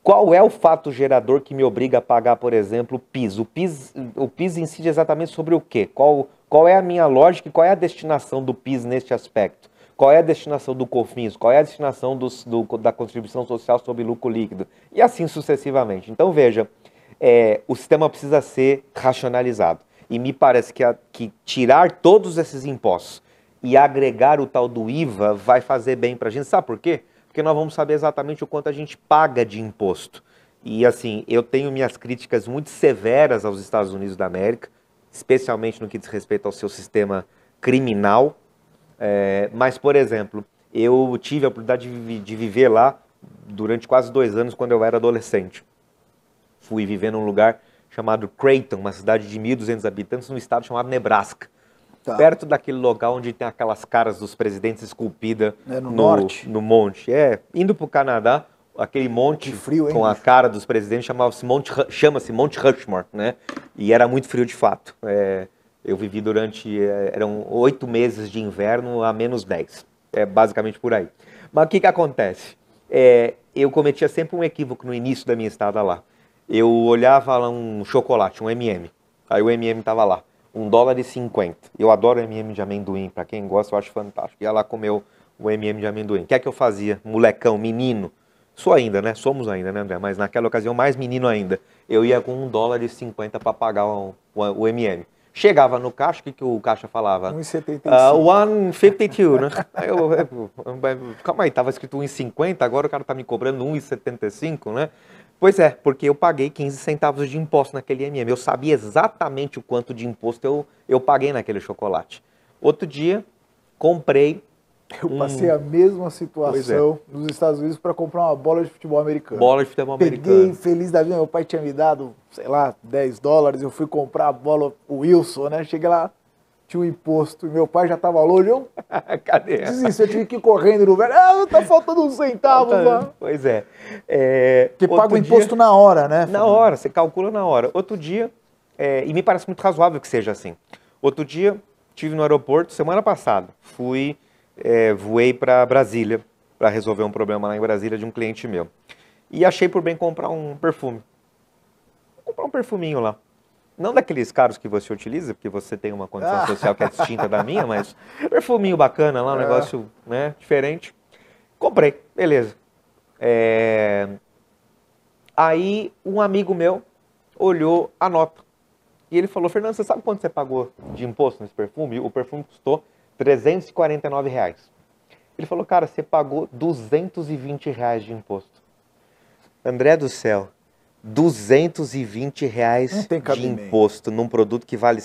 qual é o fato gerador que me obriga a pagar, por exemplo, o PIS? O PIS incide exatamente sobre o quê? Qual é a minha lógica e qual é a destinação do PIS neste aspecto? Qual é a destinação do COFINS? Qual é a destinação da contribuição social sobre lucro líquido? E assim sucessivamente. Então, veja, o sistema precisa ser racionalizado. E me parece que tirar todos esses impostos e agregar o tal do IVA vai fazer bem para a gente. Sabe por quê? Porque nós vamos saber exatamente o quanto a gente paga de imposto. E assim, eu tenho minhas críticas muito severas aos Estados Unidos da América, especialmente no que diz respeito ao seu sistema criminal. Mas, por exemplo, eu tive a oportunidade de viver lá durante quase 2 anos quando eu era adolescente. Fui viver num lugar chamado Creighton, uma cidade de 1.200 habitantes, num estado chamado Nebraska. Tá. Perto daquele local onde tem aquelas caras dos presidentes esculpidas no norte. No monte. Indo para o Canadá, aquele monte frio, hein, com a cara dos presidentes chama-se Monte Rushmore, né? E era muito frio de fato. Eu vivi eram 8 meses de inverno a -10. Basicamente por aí. Mas o que acontece? Eu cometia sempre um equívoco no início da minha estada lá. Eu olhava lá um chocolate, um M&M. Aí o M&M estava lá. $1,50. Eu adoro M&M de amendoim, para quem gosta eu acho fantástico. Ia lá comer o M&M de amendoim. O que é que eu fazia? Molecão, menino. Sou ainda, né? Somos ainda, né, André? Mas naquela ocasião mais menino ainda. Eu ia com $1,50 para pagar o M&M. Chegava no caixa, o que o caixa falava? 1,75. 1,52, né? Calma aí, tava escrito 1,50, agora o cara tá me cobrando 1,75, né? Pois é, porque eu paguei 15 centavos de imposto naquele M&M. Eu sabia exatamente o quanto de imposto eu paguei naquele chocolate. Outro dia, comprei... Eu passei a mesma situação nos Estados Unidos para comprar uma bola de futebol americano. Bola de futebol americano. Peguei, feliz da vida, meu pai tinha me dado, sei lá, $10. Eu fui comprar a bola, o Wilson, né? Cheguei lá, tinha um imposto e meu pai já estava longe. Eu cadê? Desisti, eu tive que ir correndo no velho. Tá faltando uns centavos lá. Pois é. Porque paga o imposto na hora, né? Na hora, você calcula na hora. Outro dia, e me parece muito razoável que seja assim. Outro dia, estive no aeroporto, semana passada, voei para Brasília, para resolver um problema lá em Brasília de um cliente meu. E achei por bem comprar um perfume. Vou comprar um perfuminho lá. Não daqueles caros que você utiliza, porque você tem uma condição social que é distinta da minha, mas perfuminho bacana lá, um negócio, né, diferente. Comprei, beleza. Aí um amigo meu olhou a nota. E ele falou, Fernando, você sabe quanto você pagou de imposto nesse perfume? O perfume custou R$349. Ele falou, cara, você pagou R$220 de imposto. André do céu, R$220 de imposto num produto que vale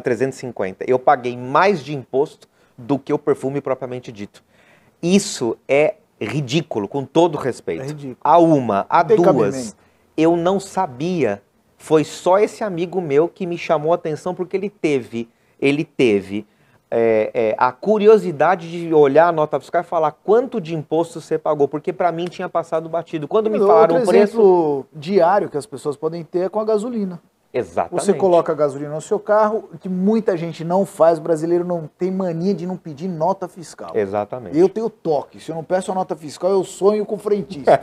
350. Eu paguei mais de imposto do que o perfume propriamente dito. Isso é ridículo, com todo respeito. É ridículo. A duas, eu não sabia. Foi só esse amigo meu que me chamou a atenção porque ele teve a curiosidade de olhar a nota fiscal e falar quanto de imposto você pagou, porque para mim tinha passado batido. Quando me falaram o preço... exemplo diário que as pessoas podem ter é com a gasolina. Exatamente. Você coloca a gasolina no seu carro, que muita gente não faz, brasileiro não tem mania de não pedir nota fiscal. Exatamente. Eu tenho toque, se eu não peço a nota fiscal, eu sonho com o frentista.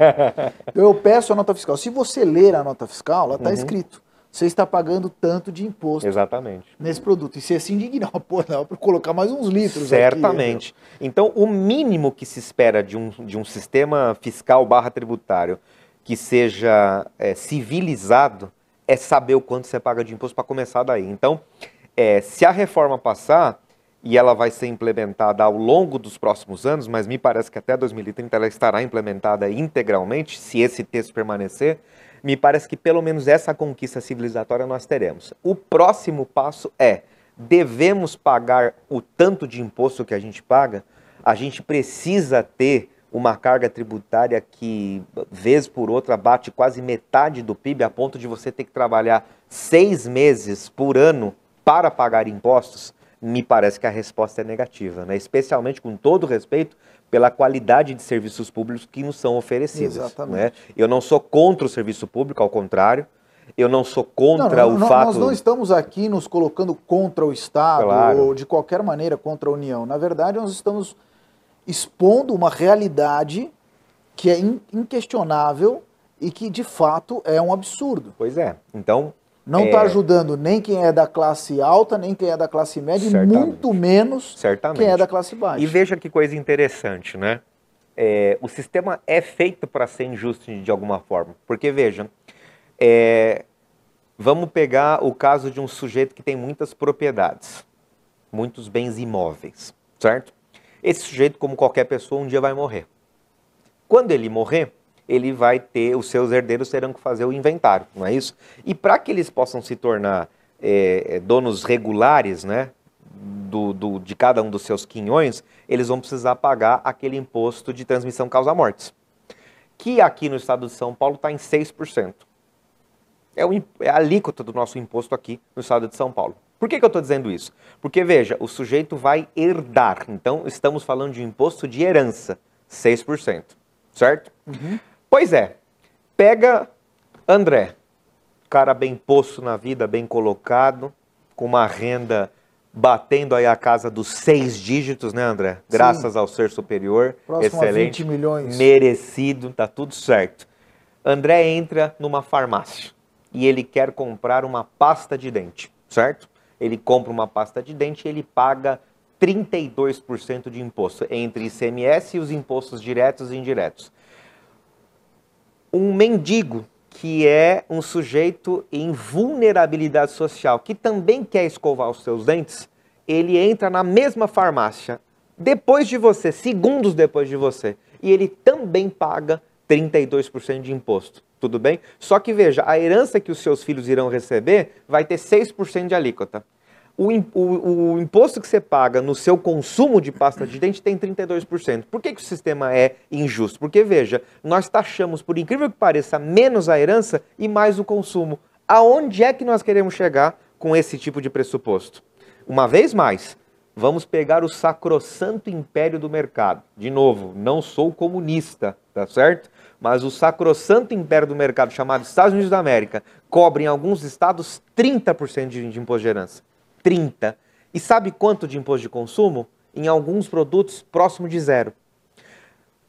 Então eu peço a nota fiscal. Se você ler a nota fiscal, lá está escrito. Você está pagando tanto de imposto. Exatamente. Nesse produto. E você se indignar, pô, não, para colocar mais uns litros. Certamente. Aqui, então, o mínimo que se espera de um sistema fiscal / tributário que seja civilizado é saber o quanto você paga de imposto para começar daí. Então, se a reforma passar, e ela vai ser implementada ao longo dos próximos anos, mas me parece que até 2030 ela estará implementada integralmente, se esse texto permanecer, me parece que pelo menos essa conquista civilizatória nós teremos. O próximo passo devemos pagar o tanto de imposto que a gente paga? A gente precisa ter uma carga tributária que, vez por outra, bate quase metade do PIB, a ponto de você ter que trabalhar 6 meses por ano para pagar impostos? Me parece que a resposta é negativa, né? Especialmente, com todo respeito, pela qualidade de serviços públicos que nos são oferecidos. Exatamente. Né? Eu não sou contra o serviço público, ao contrário. Eu não sou contra o fato... Nós não estamos aqui nos colocando contra o Estado, claro, ou de qualquer maneira contra a União. Na verdade, nós estamos expondo uma realidade que é inquestionável e que, de fato, é um absurdo. Pois é. Então... Não está ajudando nem quem é da classe alta, nem quem é da classe média, e muito menos quem é da classe baixa. E veja que coisa interessante, né? O sistema é feito para ser injusto de alguma forma. Porque, veja, vamos pegar o caso de um sujeito que tem muitas propriedades, muitos bens imóveis, certo? Esse sujeito, como qualquer pessoa, um dia vai morrer. Quando ele morrer, ele vai ter, os seus herdeiros terão que fazer o inventário, não é isso? E para que eles possam se tornar donos regulares, né, de cada um dos seus quinhões, eles vão precisar pagar aquele imposto de transmissão causa-mortes, que aqui no estado de São Paulo está em 6%. É a alíquota do nosso imposto aqui no estado de São Paulo. Por que eu estou dizendo isso? Porque, veja, o sujeito vai herdar, então estamos falando de imposto de herança, 6%, certo? Uhum. Pois é, pega André, cara bem posto na vida, bem colocado, com uma renda batendo aí a casa dos 6 dígitos, né, André? Graças Sim. ao ser superior, próximo excelente, a 20 milhões. Merecido, tá tudo certo. André entra numa farmácia e ele quer comprar uma pasta de dente, certo? Ele compra uma pasta de dente e ele paga 32% de imposto, entre ICMS e os impostos diretos e indiretos. Um mendigo, que é um sujeito em vulnerabilidade social, que também quer escovar os seus dentes, ele entra na mesma farmácia, depois de você, segundos depois de você, e ele também paga 32% de imposto, tudo bem? Só que veja, a herança que os seus filhos irão receber vai ter 6% de alíquota. O imposto que você paga no seu consumo de pasta de dente tem 32%. Por que o sistema é injusto? Porque, veja, nós taxamos, por incrível que pareça, menos a herança e mais o consumo. Aonde é que nós queremos chegar com esse tipo de pressuposto? Uma vez mais, vamos pegar o sacrossanto império do mercado. De novo, não sou comunista, tá certo? Mas o sacrossanto império do mercado, chamado Estados Unidos da América, cobre em alguns estados 30% de imposto de herança. 30%. E sabe quanto de imposto de consumo? Em alguns produtos, próximo de 0%.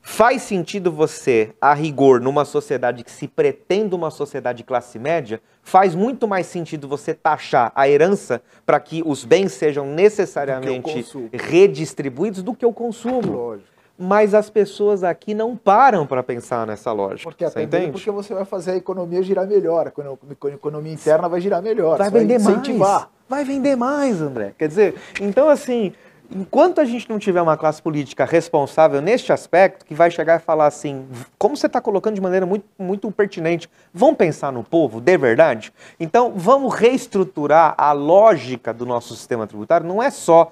Faz sentido você, a rigor, numa sociedade que se pretende uma sociedade de classe média, faz muito mais sentido você taxar a herança para que os bens sejam necessariamente redistribuídos do que o consumo. Lógico. Mas as pessoas aqui não param para pensar nessa lógica. Você entende? Porque você vai fazer a economia girar melhor, a economia interna vai girar melhor. Vai vender mais. Vai vender mais, André. Quer dizer, então assim, enquanto a gente não tiver uma classe política responsável neste aspecto, que vai chegar e falar assim, como você está colocando de maneira muito, muito pertinente, vamos pensar no povo, de verdade? Então, vamos reestruturar a lógica do nosso sistema tributário, não é só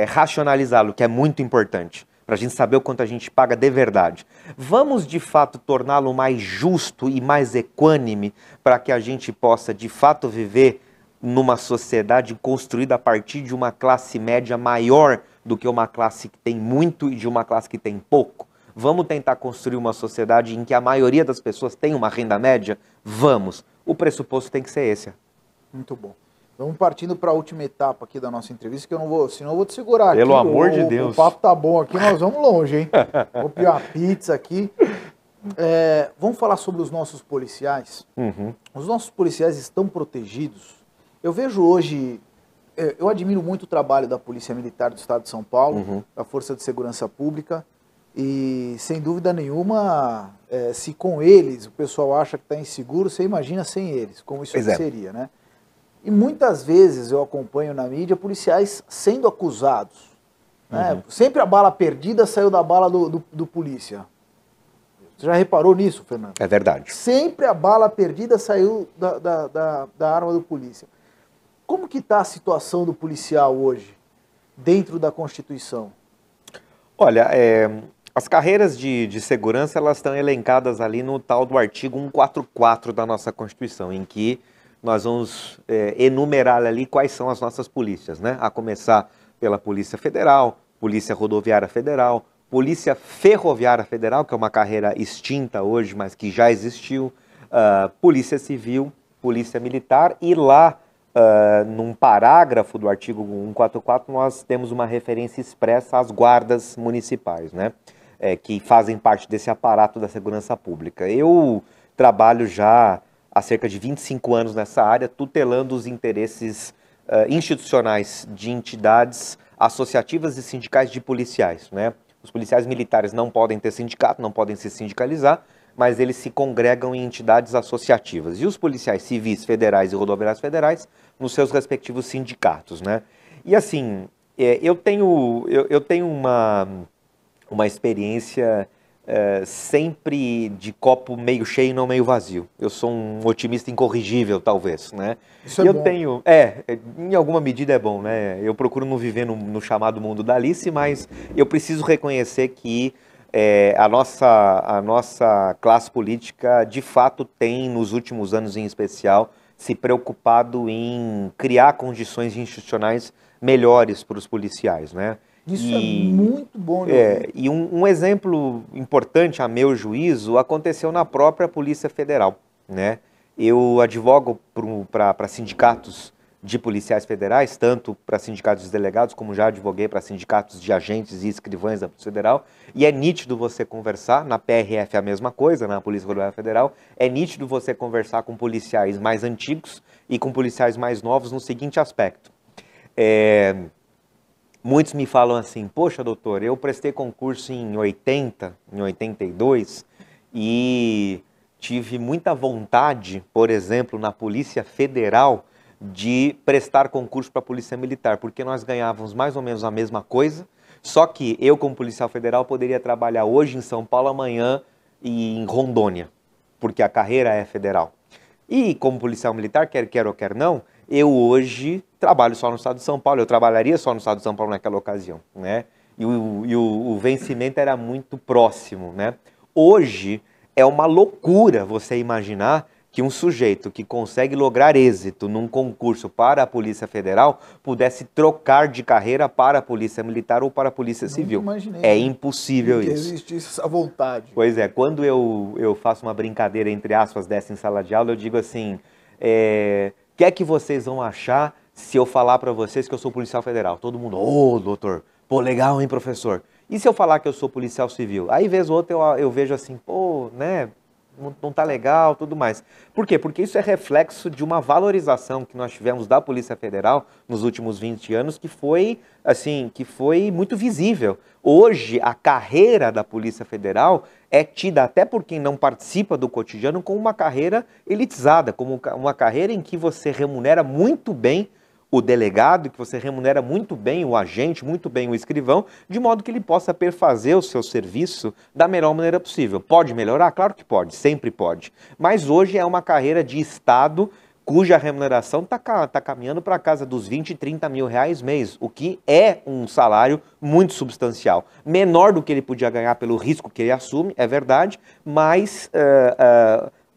racionalizá-lo, que é muito importante, para a gente saber o quanto a gente paga de verdade. Vamos, de fato, torná-lo mais justo e mais equânime, para que a gente possa, de fato, viver numa sociedade construída a partir de uma classe média maior do que uma classe que tem muito e de uma classe que tem pouco? Vamos tentar construir uma sociedade em que a maioria das pessoas tem uma renda média? Vamos. O pressuposto tem que ser esse. Muito bom. Vamos partindo para a última etapa aqui da nossa entrevista, que eu não vou, senão eu vou te segurar. Pelo amor de Deus. O papo tá bom aqui, nós vamos longe, hein? Vou pedir uma pizza aqui. Vamos falar sobre os nossos policiais. Uhum. Os nossos policiais estão protegidos? Eu vejo hoje, eu admiro muito o trabalho da Polícia Militar do Estado de São Paulo, da Força de Segurança Pública, e sem dúvida nenhuma, se com eles o pessoal acha que está inseguro, você imagina sem eles, como isso seria, né? E muitas vezes eu acompanho na mídia policiais sendo acusados, né? Sempre a bala perdida saiu da bala do polícia. Você já reparou nisso, Fernando? É verdade. Sempre a bala perdida saiu da arma do polícia. Como que está a situação do policial hoje, dentro da Constituição? Olha, as carreiras de segurança, elas estão elencadas ali no tal do artigo 144 da nossa Constituição, em que nós vamos enumerar ali quais são as nossas polícias, né? A começar pela Polícia Federal, Polícia Rodoviária Federal, Polícia Ferroviária Federal, que é uma carreira extinta hoje, mas que já existiu, Polícia Civil, Polícia Militar, e lá, num parágrafo do artigo 144, nós temos uma referência expressa às guardas municipais, né? que fazem parte desse aparato da segurança pública. Eu trabalho já há cerca de 25 anos nessa área, tutelando os interesses institucionais de entidades associativas e sindicais de policiais, né? Os policiais militares não podem ter sindicato, não podem se sindicalizar, mas eles se congregam em entidades associativas. E os policiais civis, federais e rodoviários federais nos seus respectivos sindicatos, né? E assim, eu tenho uma experiência sempre de copo meio cheio e não meio vazio. Eu sou um otimista incorrigível, talvez, né? Isso é bom. Em alguma medida é bom, né? Eu procuro não viver no chamado mundo da Alice, mas eu preciso reconhecer que a nossa classe política, de fato, tem, nos últimos anos em especial, se preocupado em criar condições institucionais melhores para os policiais, né? Isso é muito bom. E um exemplo importante, a meu juízo, aconteceu na própria Polícia Federal, né? Eu advogo para sindicatos de policiais federais, tanto para sindicatos de delegados, como já advoguei para sindicatos de agentes e escrivães da Polícia Federal, e é nítido você conversar, na PRF é a mesma coisa, na Polícia Rodoviária Federal, é nítido você conversar com policiais mais antigos e com policiais mais novos no seguinte aspecto. Muitos me falam assim, poxa doutor, eu prestei concurso em 80, em 82, e tive muita vontade, por exemplo, na Polícia Federal, de prestar concurso para a Polícia Militar, porque nós ganhávamos mais ou menos a mesma coisa, só que eu, como policial federal, poderia trabalhar hoje em São Paulo, amanhã em Rondônia, porque a carreira é federal. E como policial militar, quer ou quer não, eu hoje trabalho só no estado de São Paulo, eu trabalharia só no estado de São Paulo naquela ocasião, né? E o vencimento era muito próximo, né? Hoje é uma loucura você imaginar que um sujeito que consegue lograr êxito num concurso para a Polícia Federal pudesse trocar de carreira para a Polícia Militar ou para a Polícia Civil. Imaginei, é impossível isso. Existisse essa vontade. Pois é, quando eu faço uma brincadeira, entre aspas, dessa em sala de aula, eu digo assim, o que é que vocês vão achar se eu falar para vocês que eu sou policial federal? Todo mundo, doutor, pô, legal, hein, professor? E se eu falar que eu sou policial civil? Aí, vez ou outra, eu vejo assim, pô, né, não tá legal, tudo mais. Por quê? Porque isso é reflexo de uma valorização que nós tivemos da Polícia Federal nos últimos 20 anos, que foi muito visível. Hoje, a carreira da Polícia Federal é tida, até por quem não participa do cotidiano, como uma carreira elitizada, como uma carreira em que você remunera muito bem o delegado, que você remunera muito bem o agente, muito bem o escrivão, de modo que ele possa perfazer o seu serviço da melhor maneira possível. Pode melhorar? Claro que pode, sempre pode. Mas hoje é uma carreira de Estado cuja remuneração está caminhando para a casa dos 20, 30 mil reais mês, o que é um salário muito substancial. Menor do que ele podia ganhar pelo risco que ele assume, é verdade, mas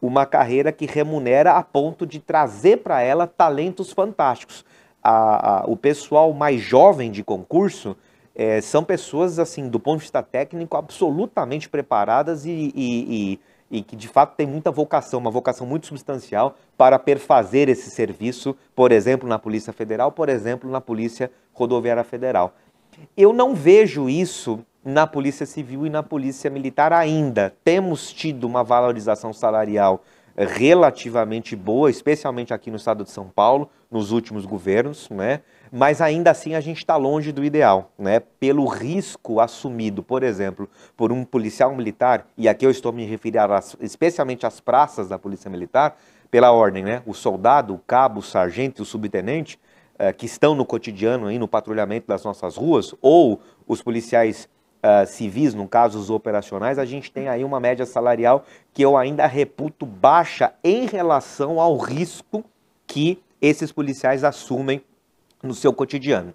uma carreira que remunera a ponto de trazer para ela talentos fantásticos. O pessoal mais jovem de concurso são pessoas, assim, do ponto de vista técnico, absolutamente preparadas e que, de fato, têm muita vocação, uma vocação muito substancial para perfazer esse serviço, por exemplo, na Polícia Federal, por exemplo, na Polícia Rodoviária Federal. Eu não vejo isso na Polícia Civil e na Polícia Militar ainda. Temos tido uma valorização salarial relativamente boa, especialmente aqui no estado de São Paulo, nos últimos governos, né? Mas ainda assim a gente está longe do ideal, né? Pelo risco assumido, por exemplo, por um policial militar, e aqui eu estou me referindo especialmente às praças da Polícia Militar, pela ordem, né? O soldado, o cabo, o sargento e o subtenente, que estão no cotidiano, aí, no patrulhamento das nossas ruas, ou os policiais civis, no caso os operacionais, a gente tem aí uma média salarial que eu ainda reputo baixa em relação ao risco que esses policiais assumem no seu cotidiano.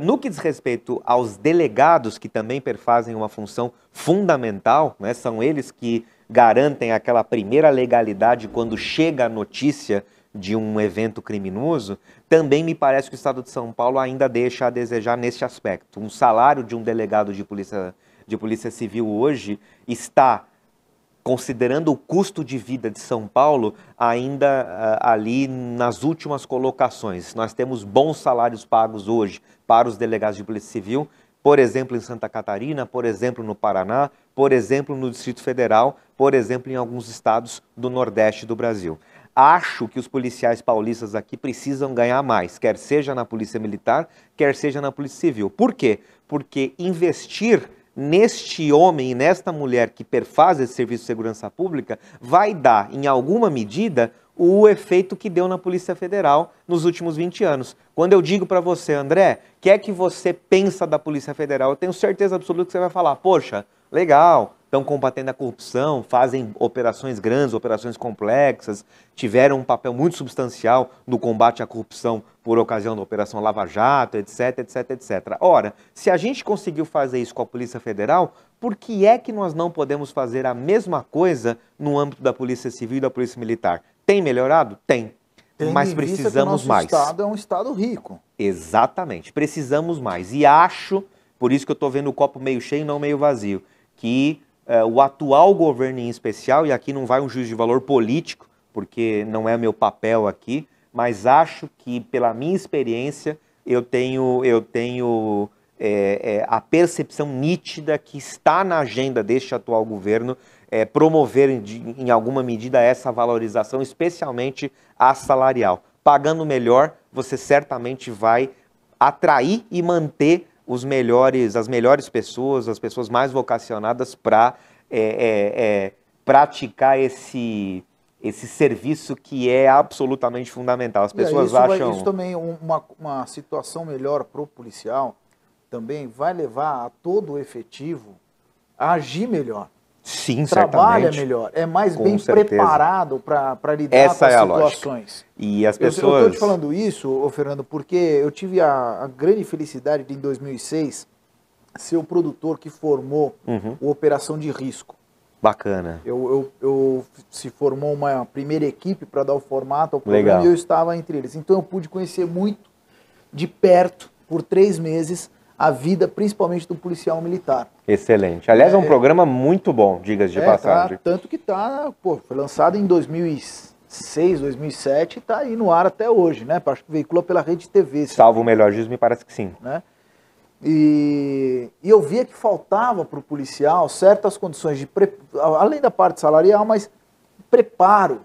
No que diz respeito aos delegados, que também perfazem uma função fundamental, né, são eles que garantem aquela primeira legalidade quando chega a notícia de um evento criminoso, também me parece que o Estado de São Paulo ainda deixa a desejar neste aspecto. Um salário de um delegado de polícia civil hoje está, considerando o custo de vida de São Paulo, ainda ali nas últimas colocações. Nós temos bons salários pagos hoje para os delegados de polícia civil, por exemplo, em Santa Catarina, por exemplo, no Paraná, por exemplo, no Distrito Federal, por exemplo, em alguns estados do Nordeste do Brasil. Acho que os policiais paulistas aqui precisam ganhar mais, quer seja na Polícia Militar, quer seja na Polícia Civil. Por quê? Porque investir neste homem e nesta mulher que perfaz esse serviço de segurança pública vai dar, em alguma medida, o efeito que deu na Polícia Federal nos últimos 20 anos. Quando eu digo para você, André, o que é que você pensa da Polícia Federal? Eu tenho certeza absoluta que você vai falar, poxa, legal, estão combatendo a corrupção, fazem operações grandes, operações complexas, tiveram um papel muito substancial no combate à corrupção por ocasião da Operação Lava Jato, etc, etc, etc. Ora, se a gente conseguiu fazer isso com a Polícia Federal, por que é que nós não podemos fazer a mesma coisa no âmbito da Polícia Civil e da Polícia Militar? Tem melhorado? Tem. Mas precisamos mais. O nosso estado é um estado rico. Exatamente. Precisamos mais. E acho, por isso que eu estou vendo o copo meio cheio e não meio vazio, que o atual governo em especial, e aqui não vai um juízo de valor político, porque não é meu papel aqui, mas acho que, pela minha experiência, eu tenho a percepção nítida que está na agenda deste atual governo promover, em alguma medida, essa valorização, especialmente a salarial. Pagando melhor, você certamente vai atrair e manter as melhores pessoas, as pessoas mais vocacionadas para praticar esse serviço que é absolutamente fundamental. As pessoas acham... Isso também, uma situação melhor para o policial, também vai levar a todo o efetivo a agir melhor. Sim, trabalha melhor, é mais bem preparado para lidar com as situações. E as pessoas... Eu estou te falando isso, Fernando, porque eu tive a grande felicidade de, em 2006, ser o produtor que formou o Operação de Risco. Bacana. Se formou uma primeira equipe para dar o formato ao programa. Legal. E eu estava entre eles. Então eu pude conhecer muito de perto, por 3 meses, a vida, principalmente do policial militar. Excelente. Aliás, é um programa muito bom, diga-se de passagem. Tanto que foi lançado em 2006, 2007 e está aí no ar até hoje, né? Acho que veicula pela Rede TV. Salvo o melhor juízo, me parece que sim. Né? E eu via que faltava para o policial certas condições de além da parte salarial, mas preparo,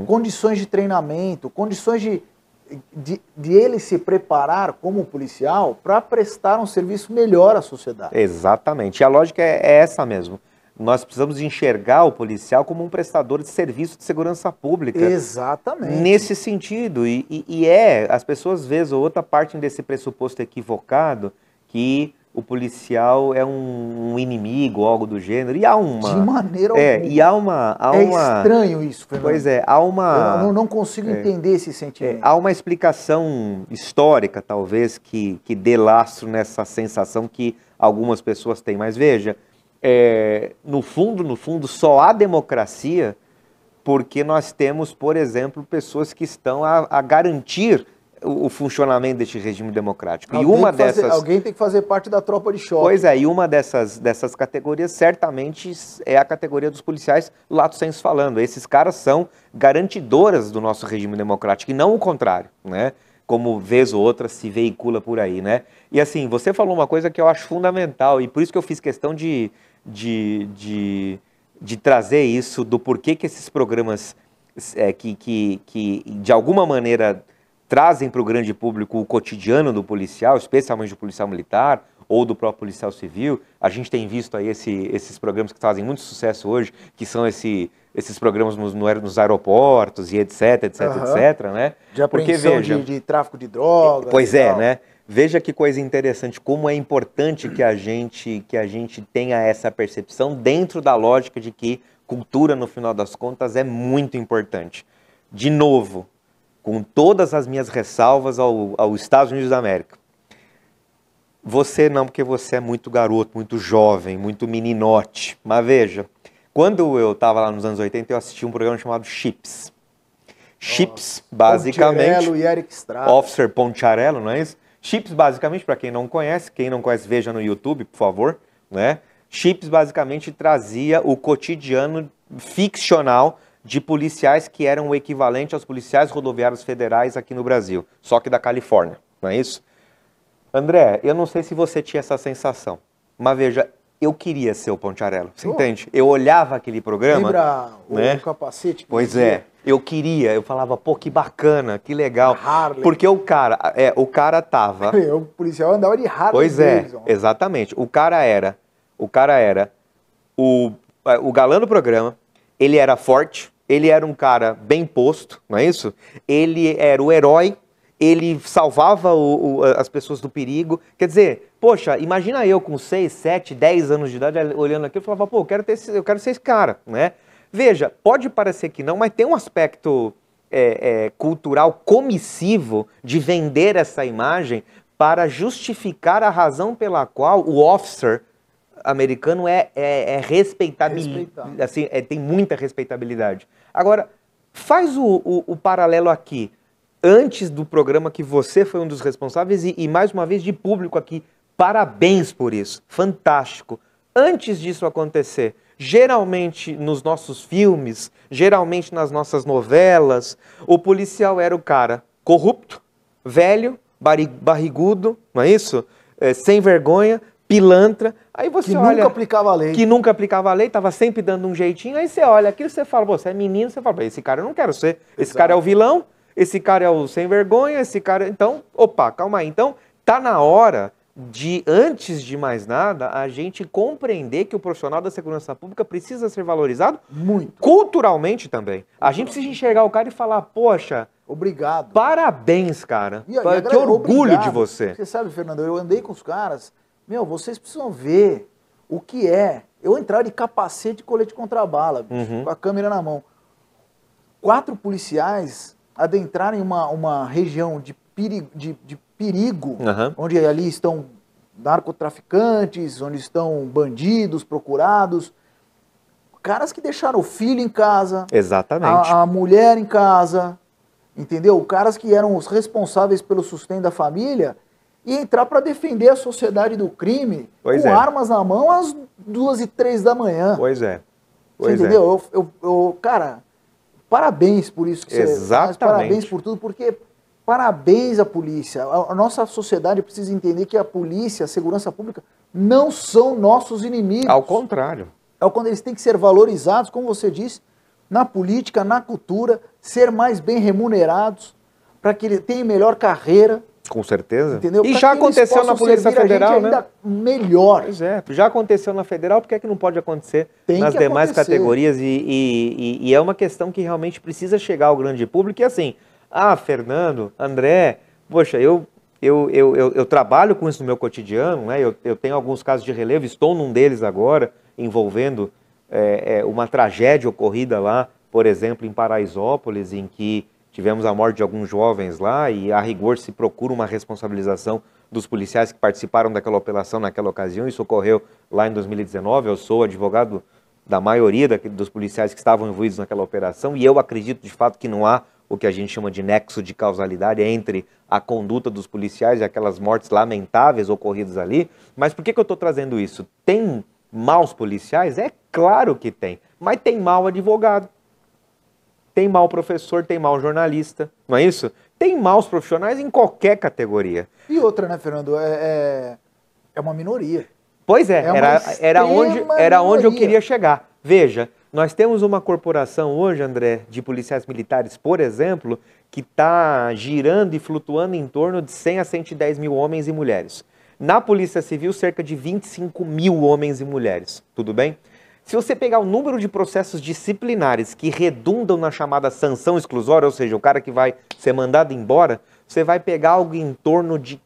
condições de treinamento, condições de ele se preparar como policial para prestar um serviço melhor à sociedade. Exatamente. E a lógica é essa mesmo. Nós precisamos enxergar o policial como um prestador de serviço de segurança pública. Exatamente. Nesse sentido. As pessoas, vez ou outra, partem desse pressuposto equivocado que o policial é um inimigo, algo do gênero. E há uma... De maneira alguma. É estranho isso, Fernando. Pois é, há uma... Eu não consigo entender esse sentimento. Há uma explicação histórica, talvez, que dê lastro nessa sensação que algumas pessoas têm. Mas veja, no fundo, só há democracia porque nós temos, por exemplo, pessoas que estão a garantir o funcionamento deste regime democrático. Alguém tem que fazer parte da tropa de choque. Pois é, e uma dessas categorias certamente é a categoria dos policiais lato sensu falando. Esses caras são garantidoras do nosso regime democrático e não o contrário, né? Como vez ou outra se veicula por aí, né? E assim, você falou uma coisa que eu acho fundamental e por isso que eu fiz questão de trazer isso, do porquê que esses programas que de alguma maneira trazem para o grande público o cotidiano do policial, especialmente do policial militar ou do próprio policial civil. A gente tem visto aí esses programas que fazem muito sucesso hoje, que são esses programas nos aeroportos e etc, etc, etc, né? De apreensão de tráfico de drogas. Pois é, né? Veja que coisa interessante, como é importante que a gente tenha essa percepção dentro da lógica de que cultura, no final das contas, é muito importante. De novo, com todas as minhas ressalvas aos Estados Unidos da América. Você não, porque você é muito garoto, muito jovem, muito meninote. Mas veja, quando eu estava lá nos anos 80, eu assisti um programa chamado Chips. Chips, basicamente... Poncherello e Eric Estrada. Officer Poncherello, não é isso? Chips, basicamente, para quem não conhece, veja no YouTube, por favor, né? Chips, basicamente, trazia o cotidiano ficcional de policiais que eram o equivalente aos policiais rodoviários federais aqui no Brasil, só que da Califórnia, não é isso? André, eu não sei se você tinha essa sensação, mas veja, eu queria ser o Pontiarello, você entende? Eu olhava aquele programa... Lembra né? O capacete? Pois é, eu queria, eu falava, pô, que bacana, que legal. Harley. Porque o cara tava... O policial andava de Harley. Pois é, exatamente. O cara era o galã do programa, ele era forte, ele era um cara bem posto, não é isso? Ele era o herói, ele salvava as pessoas do perigo. Quer dizer, poxa, imagina eu com 6, 7, 10 anos de idade olhando aquilo e falava, pô, eu quero ser esse cara, né? Veja, pode parecer que não, mas tem um aspecto cultural comissivo de vender essa imagem para justificar a razão pela qual o officer americano é respeitabilidade, assim, tem muita respeitabilidade. Agora, faz o paralelo aqui, antes do programa que você foi um dos responsáveis e mais uma vez de público aqui, parabéns por isso, fantástico. Antes disso acontecer, geralmente nos nossos filmes, geralmente nas nossas novelas, o policial era o cara corrupto, velho, barrigudo, não é isso? Sem vergonha, pilantra. Aí você olha... Que nunca aplicava a lei. Que nunca aplicava a lei, estava sempre dando um jeitinho. Aí você olha aquilo e você fala, você é menino, você fala, esse cara eu não quero ser. Exato. Esse cara é o vilão, esse cara é o sem vergonha, esse cara... Então, opa, calma aí. Então, tá na hora de, antes de mais nada, a gente compreender que o profissional da segurança pública precisa ser valorizado muito, culturalmente também. A gente precisa enxergar o cara e falar, poxa, obrigado, parabéns, cara, que orgulho de você. Você sabe, Fernando, eu andei com os caras, vocês precisam ver o que é eu entrar de capacete e colete contra bala, bicho, com a câmera na mão. 4 policiais adentrarem uma região de perigo, onde ali estão narcotraficantes, onde estão bandidos procurados, caras que deixaram o filho em casa, exatamente, a mulher em casa, entendeu? Caras que eram os responsáveis pelo sustento da família e entrar para defender a sociedade do crime com armas na mão às 2 e 3 da manhã. Pois é. Você entendeu? Cara, parabéns por isso que você faz, parabéns por tudo, porque parabéns à polícia. A nossa sociedade precisa entender que a polícia, a segurança pública, não são nossos inimigos. Ao contrário. Quando eles têm que ser valorizados, como você disse, na política, na cultura, ser mais bem remunerados, para que eles tenham melhor carreira. Com certeza. Entendeu? E já aconteceu na Polícia Federal, né? Melhor. Pois é, já aconteceu na Federal, por que é que não pode acontecer nas demais categorias? E é uma questão que realmente precisa chegar ao grande público. E assim, Fernando, André, poxa, eu trabalho com isso no meu cotidiano, né? Eu tenho alguns casos de relevo, estou num deles agora, envolvendo uma tragédia ocorrida lá, por exemplo, em Paraisópolis, em que tivemos a morte de alguns jovens lá e, a rigor, se procura uma responsabilização dos policiais que participaram daquela operação naquela ocasião. Isso ocorreu lá em 2019. Eu sou advogado da maioria dos policiais que estavam envolvidos naquela operação e eu acredito, de fato, que não há o que a gente chama de nexo de causalidade entre a conduta dos policiais e aquelas mortes lamentáveis ocorridas ali. Mas por que eu estou trazendo isso? Tem maus policiais? É claro que tem, mas tem mau advogado. Tem mau professor, tem mau jornalista, não é isso? Tem maus profissionais em qualquer categoria. E outra, né, Fernando? É uma minoria. Pois era onde eu queria chegar. Veja, nós temos uma corporação hoje, André, de policiais militares, por exemplo, que está girando e flutuando em torno de 100 a 110 mil homens e mulheres. Na Polícia Civil, cerca de 25 mil homens e mulheres, tudo bem? Se você pegar o número de processos disciplinares que redundam na chamada sanção exclusória, ou seja, o cara que vai ser mandado embora, você vai pegar algo em torno de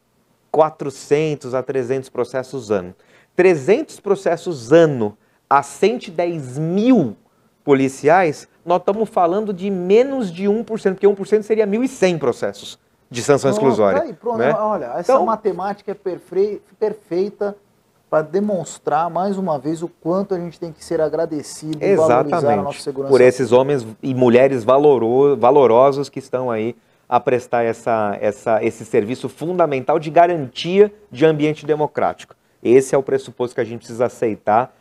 400 a 300 processos ano. 300 processos ano a 110 mil policiais, nós estamos falando de menos de 1%, porque 1% seria 1.100 processos de sanção exclusória. Aí, pronto, né? Olha, essa matemática é perfeita para demonstrar mais uma vez o quanto a gente tem que ser agradecido e valorizar a nossa segurança por esses homens e mulheres valorosos que estão aí a prestar esse serviço fundamental de garantia de ambiente democrático. Esse é o pressuposto que a gente precisa aceitar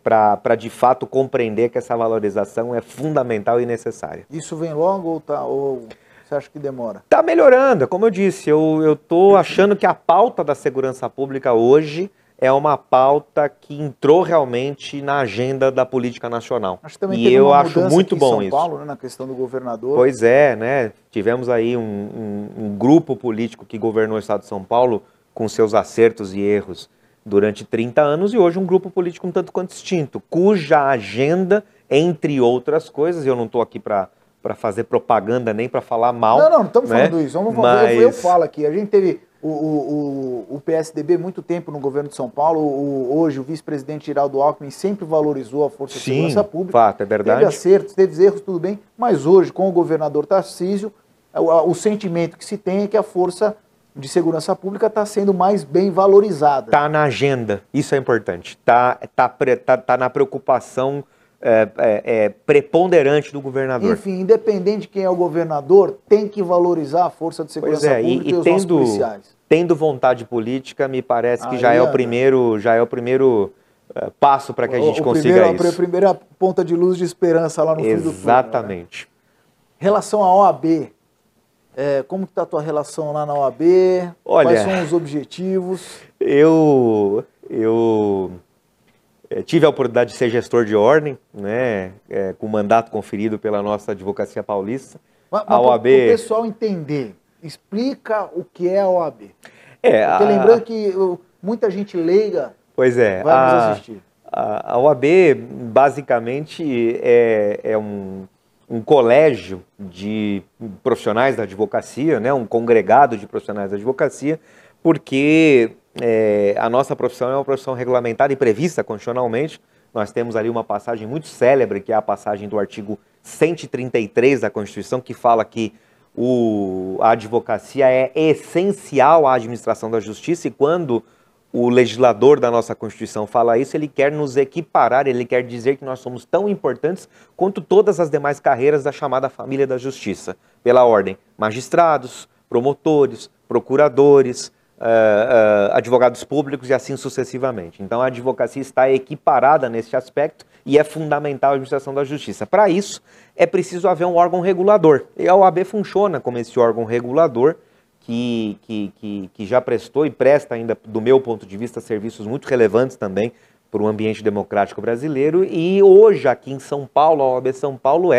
para de fato compreender que essa valorização é fundamental e necessária. Isso vem logo ou Você acha que demora? Está melhorando, como eu disse, eu estou achando que a pauta da segurança pública hoje é uma pauta que entrou realmente na agenda da política nacional. Acho que também e teve eu uma acho muito bom em São isso. Paulo, né, na questão do governador. Pois é, né? Tivemos aí um grupo político que governou o estado de São Paulo com seus acertos e erros durante 30 anos e hoje um grupo político um tanto quanto extinto, cuja agenda, entre outras coisas, eu não estou aqui para fazer propaganda nem para falar mal. Não estamos né? falando isso. Vamos fazer. Eu falo aqui, a gente teve o PSDB muito tempo no governo de São Paulo, hoje o vice-presidente Geraldo Alckmin sempre valorizou a Força de Segurança Pública. Fato, é verdade. Teve acertos, teve erros, tudo bem, mas hoje com o governador Tarcísio, o sentimento que se tem é que a Força de Segurança Pública está sendo mais bem valorizada. Está na agenda, isso é importante, tá na preocupação preponderante do governador. Enfim, independente de quem é o governador, tem que valorizar a Força de Segurança Pública e os nossos policiais. Tendo vontade política, me parece que já é o primeiro passo para que a gente consiga isso. A primeira ponta de luz de esperança lá no fim do túnel. Exatamente. Né? Relação à OAB, como está a tua relação lá na OAB? Olha, quais são os objetivos? Eu tive a oportunidade de ser gestor de ordem, né, com mandato conferido pela nossa Advocacia Paulista. Mas a OAB... Para o pessoal entender, explica o que é a OAB. Porque lembrando que muita gente leiga vai nos assistir. A OAB, basicamente, é um colégio de profissionais da advocacia, né, um congregado de profissionais da advocacia, porque... a nossa profissão é uma profissão regulamentada e prevista constitucionalmente. Nós temos ali uma passagem muito célebre, que é a passagem do artigo 133 da Constituição, que fala que a advocacia é essencial à administração da justiça, e quando o legislador da nossa Constituição fala isso, ele quer nos equiparar, ele quer dizer que nós somos tão importantes quanto todas as demais carreiras da chamada família da justiça, pela ordem: magistrados, promotores, procuradores, advogados públicos e assim sucessivamente. Então a advocacia está equiparada nesse aspecto e é fundamental a administração da justiça. Para isso é preciso haver um órgão regulador, e a OAB funciona como esse órgão regulador que já prestou e presta ainda, do meu ponto de vista, serviços muito relevantes também para o ambiente democrático brasileiro. E hoje aqui em São Paulo, a OAB São Paulo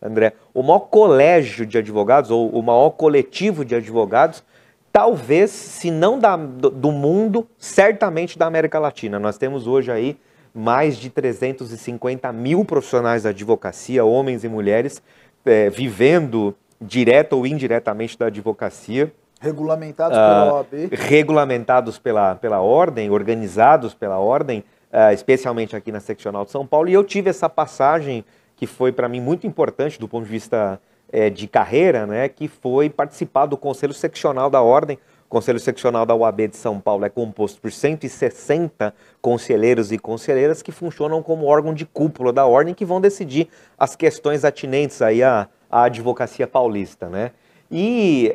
André, o maior colégio de advogados ou o maior coletivo de advogados, talvez, se não do mundo, certamente da América Latina. Nós temos hoje aí mais de 350 mil profissionais da advocacia, homens e mulheres, vivendo direta ou indiretamente da advocacia. Regulamentados pela OAB. Regulamentados pela ordem, organizados pela ordem, especialmente aqui na Seccional de São Paulo. E eu tive essa passagem que foi para mim muito importante do ponto de vista de carreira, né, que foi participar do Conselho Seccional da Ordem. O Conselho Seccional da OAB de São Paulo é composto por 160 conselheiros e conselheiras que funcionam como órgão de cúpula da Ordem, que vão decidir as questões atinentes aí à advocacia paulista, né? E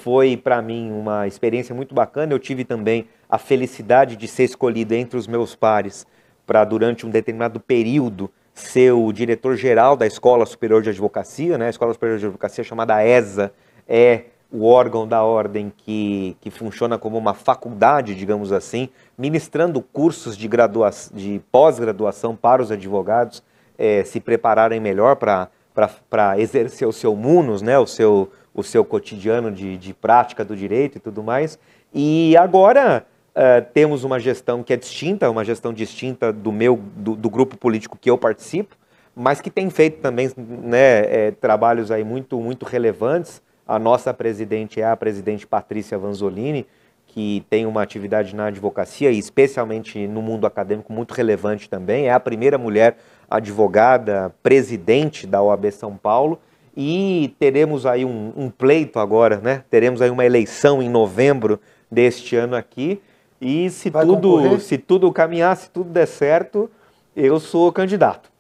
foi para mim uma experiência muito bacana. Eu tive também a felicidade de ser escolhido entre os meus pares para, durante um determinado período, ser o diretor-geral da Escola Superior de Advocacia, né? A Escola Superior de Advocacia, chamada ESA, é o órgão da ordem que funciona como uma faculdade, digamos assim, ministrando cursos de pós-graduação para os advogados se prepararem melhor para exercer o seu munus, né? o seu cotidiano de prática do direito e tudo mais. E agora temos uma gestão que é distinta, uma gestão distinta do grupo político que eu participo, mas que tem feito também, né, trabalhos aí muito, muito relevantes. A nossa presidente é a presidente Patrícia Vanzolini, que tem uma atividade na advocacia e especialmente no mundo acadêmico muito relevante também. É a primeira mulher advogada presidente da OAB São Paulo. E teremos aí um pleito agora, né? Teremos aí uma eleição em novembro deste ano aqui. E se tudo caminhar, se tudo der certo, eu sou candidato.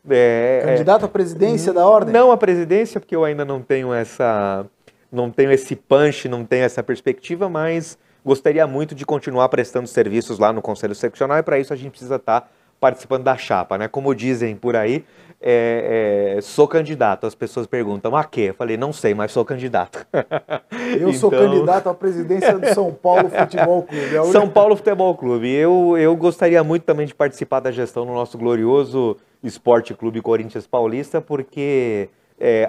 Candidato à presidência da ordem? Não à presidência, porque eu ainda não tenho esse punch, não tenho essa perspectiva, mas gostaria muito de continuar prestando serviços lá no Conselho Seccional, e para isso a gente precisa estar participando da chapa, né? Como dizem por aí, sou candidato. As pessoas perguntam, a quê? Eu falei, não sei, mas sou candidato. Eu sou candidato à presidência do São Paulo Futebol Clube. São Paulo Futebol Clube. Eu gostaria muito também de participar da gestão no nosso glorioso Esporte Clube Corinthians Paulista, porque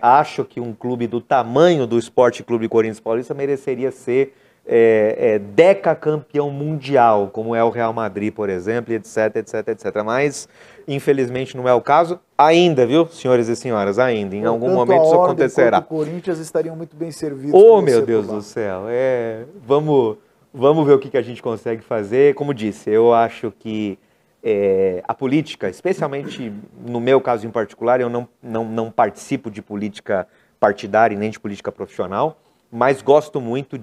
acho que um clube do tamanho do Esporte Clube Corinthians Paulista mereceria ser decacampeão mundial, como é o Real Madrid, por exemplo, etc, etc, etc. Mas, infelizmente, não é o caso. Ainda, viu, senhores e senhoras? Ainda. Em algum momento isso acontecerá. O Corinthians estariam muito bem servidos. Oh, meu Deus do céu. Vamos ver o que a gente consegue fazer. Como disse, eu acho que a política, especialmente no meu caso em particular, eu não participo de política partidária nem de política profissional, mas gosto muito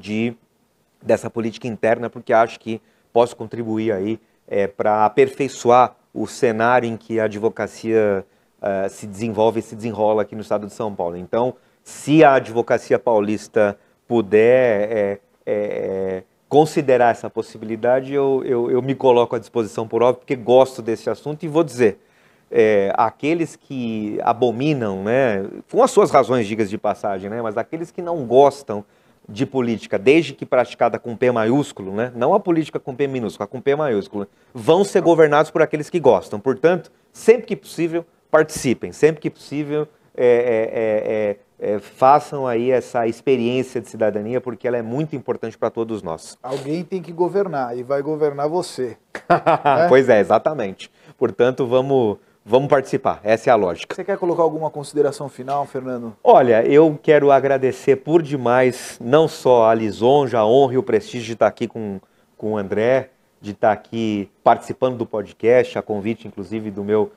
dessa política interna, porque acho que posso contribuir aí para aperfeiçoar o cenário em que a advocacia se desenvolve e se desenrola aqui no estado de São Paulo. Então, se a advocacia paulista puder considerar essa possibilidade, eu me coloco à disposição, por óbvio, porque gosto desse assunto e vou dizer, aqueles que abominam, né, com as suas razões, diga-se de passagem, né, mas aqueles que não gostam de política, desde que praticada com P maiúsculo, né? Não a política com P minúsculo, a com P maiúsculo, vão ser governados por aqueles que gostam. Portanto, sempre que possível, participem, sempre que possível, façam aí essa experiência de cidadania, porque ela é muito importante para todos nós. Alguém tem que governar e vai governar você. Né? Pois é, exatamente. Portanto, vamos participar, essa é a lógica. Você quer colocar alguma consideração final, Fernando? Olha, eu quero agradecer por demais, não só a lisonja, a honra e o prestígio de estar aqui com o André, de estar aqui participando do podcast, a convite, inclusive, do meu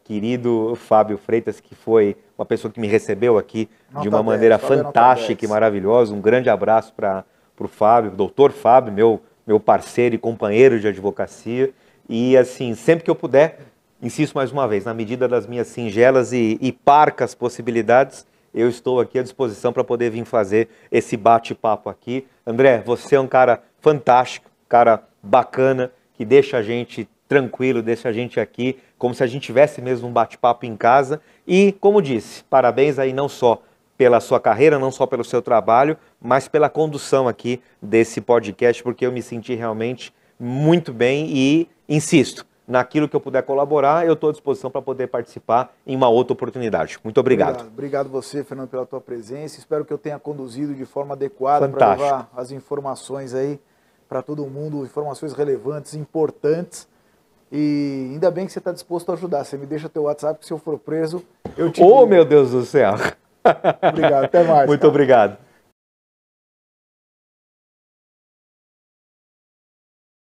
querido Fábio Freitas, que foi uma pessoa que me recebeu aqui de uma maneira fantástica e maravilhosa. Um grande abraço para o Fábio, doutor Fábio, meu parceiro e companheiro de advocacia. E, assim, sempre que eu puder, insisto mais uma vez, na medida das minhas singelas e parcas possibilidades, eu estou aqui à disposição para poder vir fazer esse bate-papo aqui. André, você é um cara fantástico, cara bacana, que deixa a gente tranquilo, deixa a gente aqui, como se a gente tivesse mesmo um bate-papo em casa. E, como disse, parabéns aí não só pela sua carreira, não só pelo seu trabalho, mas pela condução aqui desse podcast, porque eu me senti realmente muito bem e, insisto, naquilo que eu puder colaborar, eu estou à disposição para poder participar em uma outra oportunidade. Muito obrigado. Obrigado você, Fernando, pela tua presença. Espero que eu tenha conduzido de forma adequada para levar as informações aí para todo mundo, informações relevantes, importantes. E ainda bem que você está disposto a ajudar. Você me deixa teu WhatsApp, que se eu for preso, eu te... Oh, meu Deus do céu! Obrigado, até mais. Muito obrigado.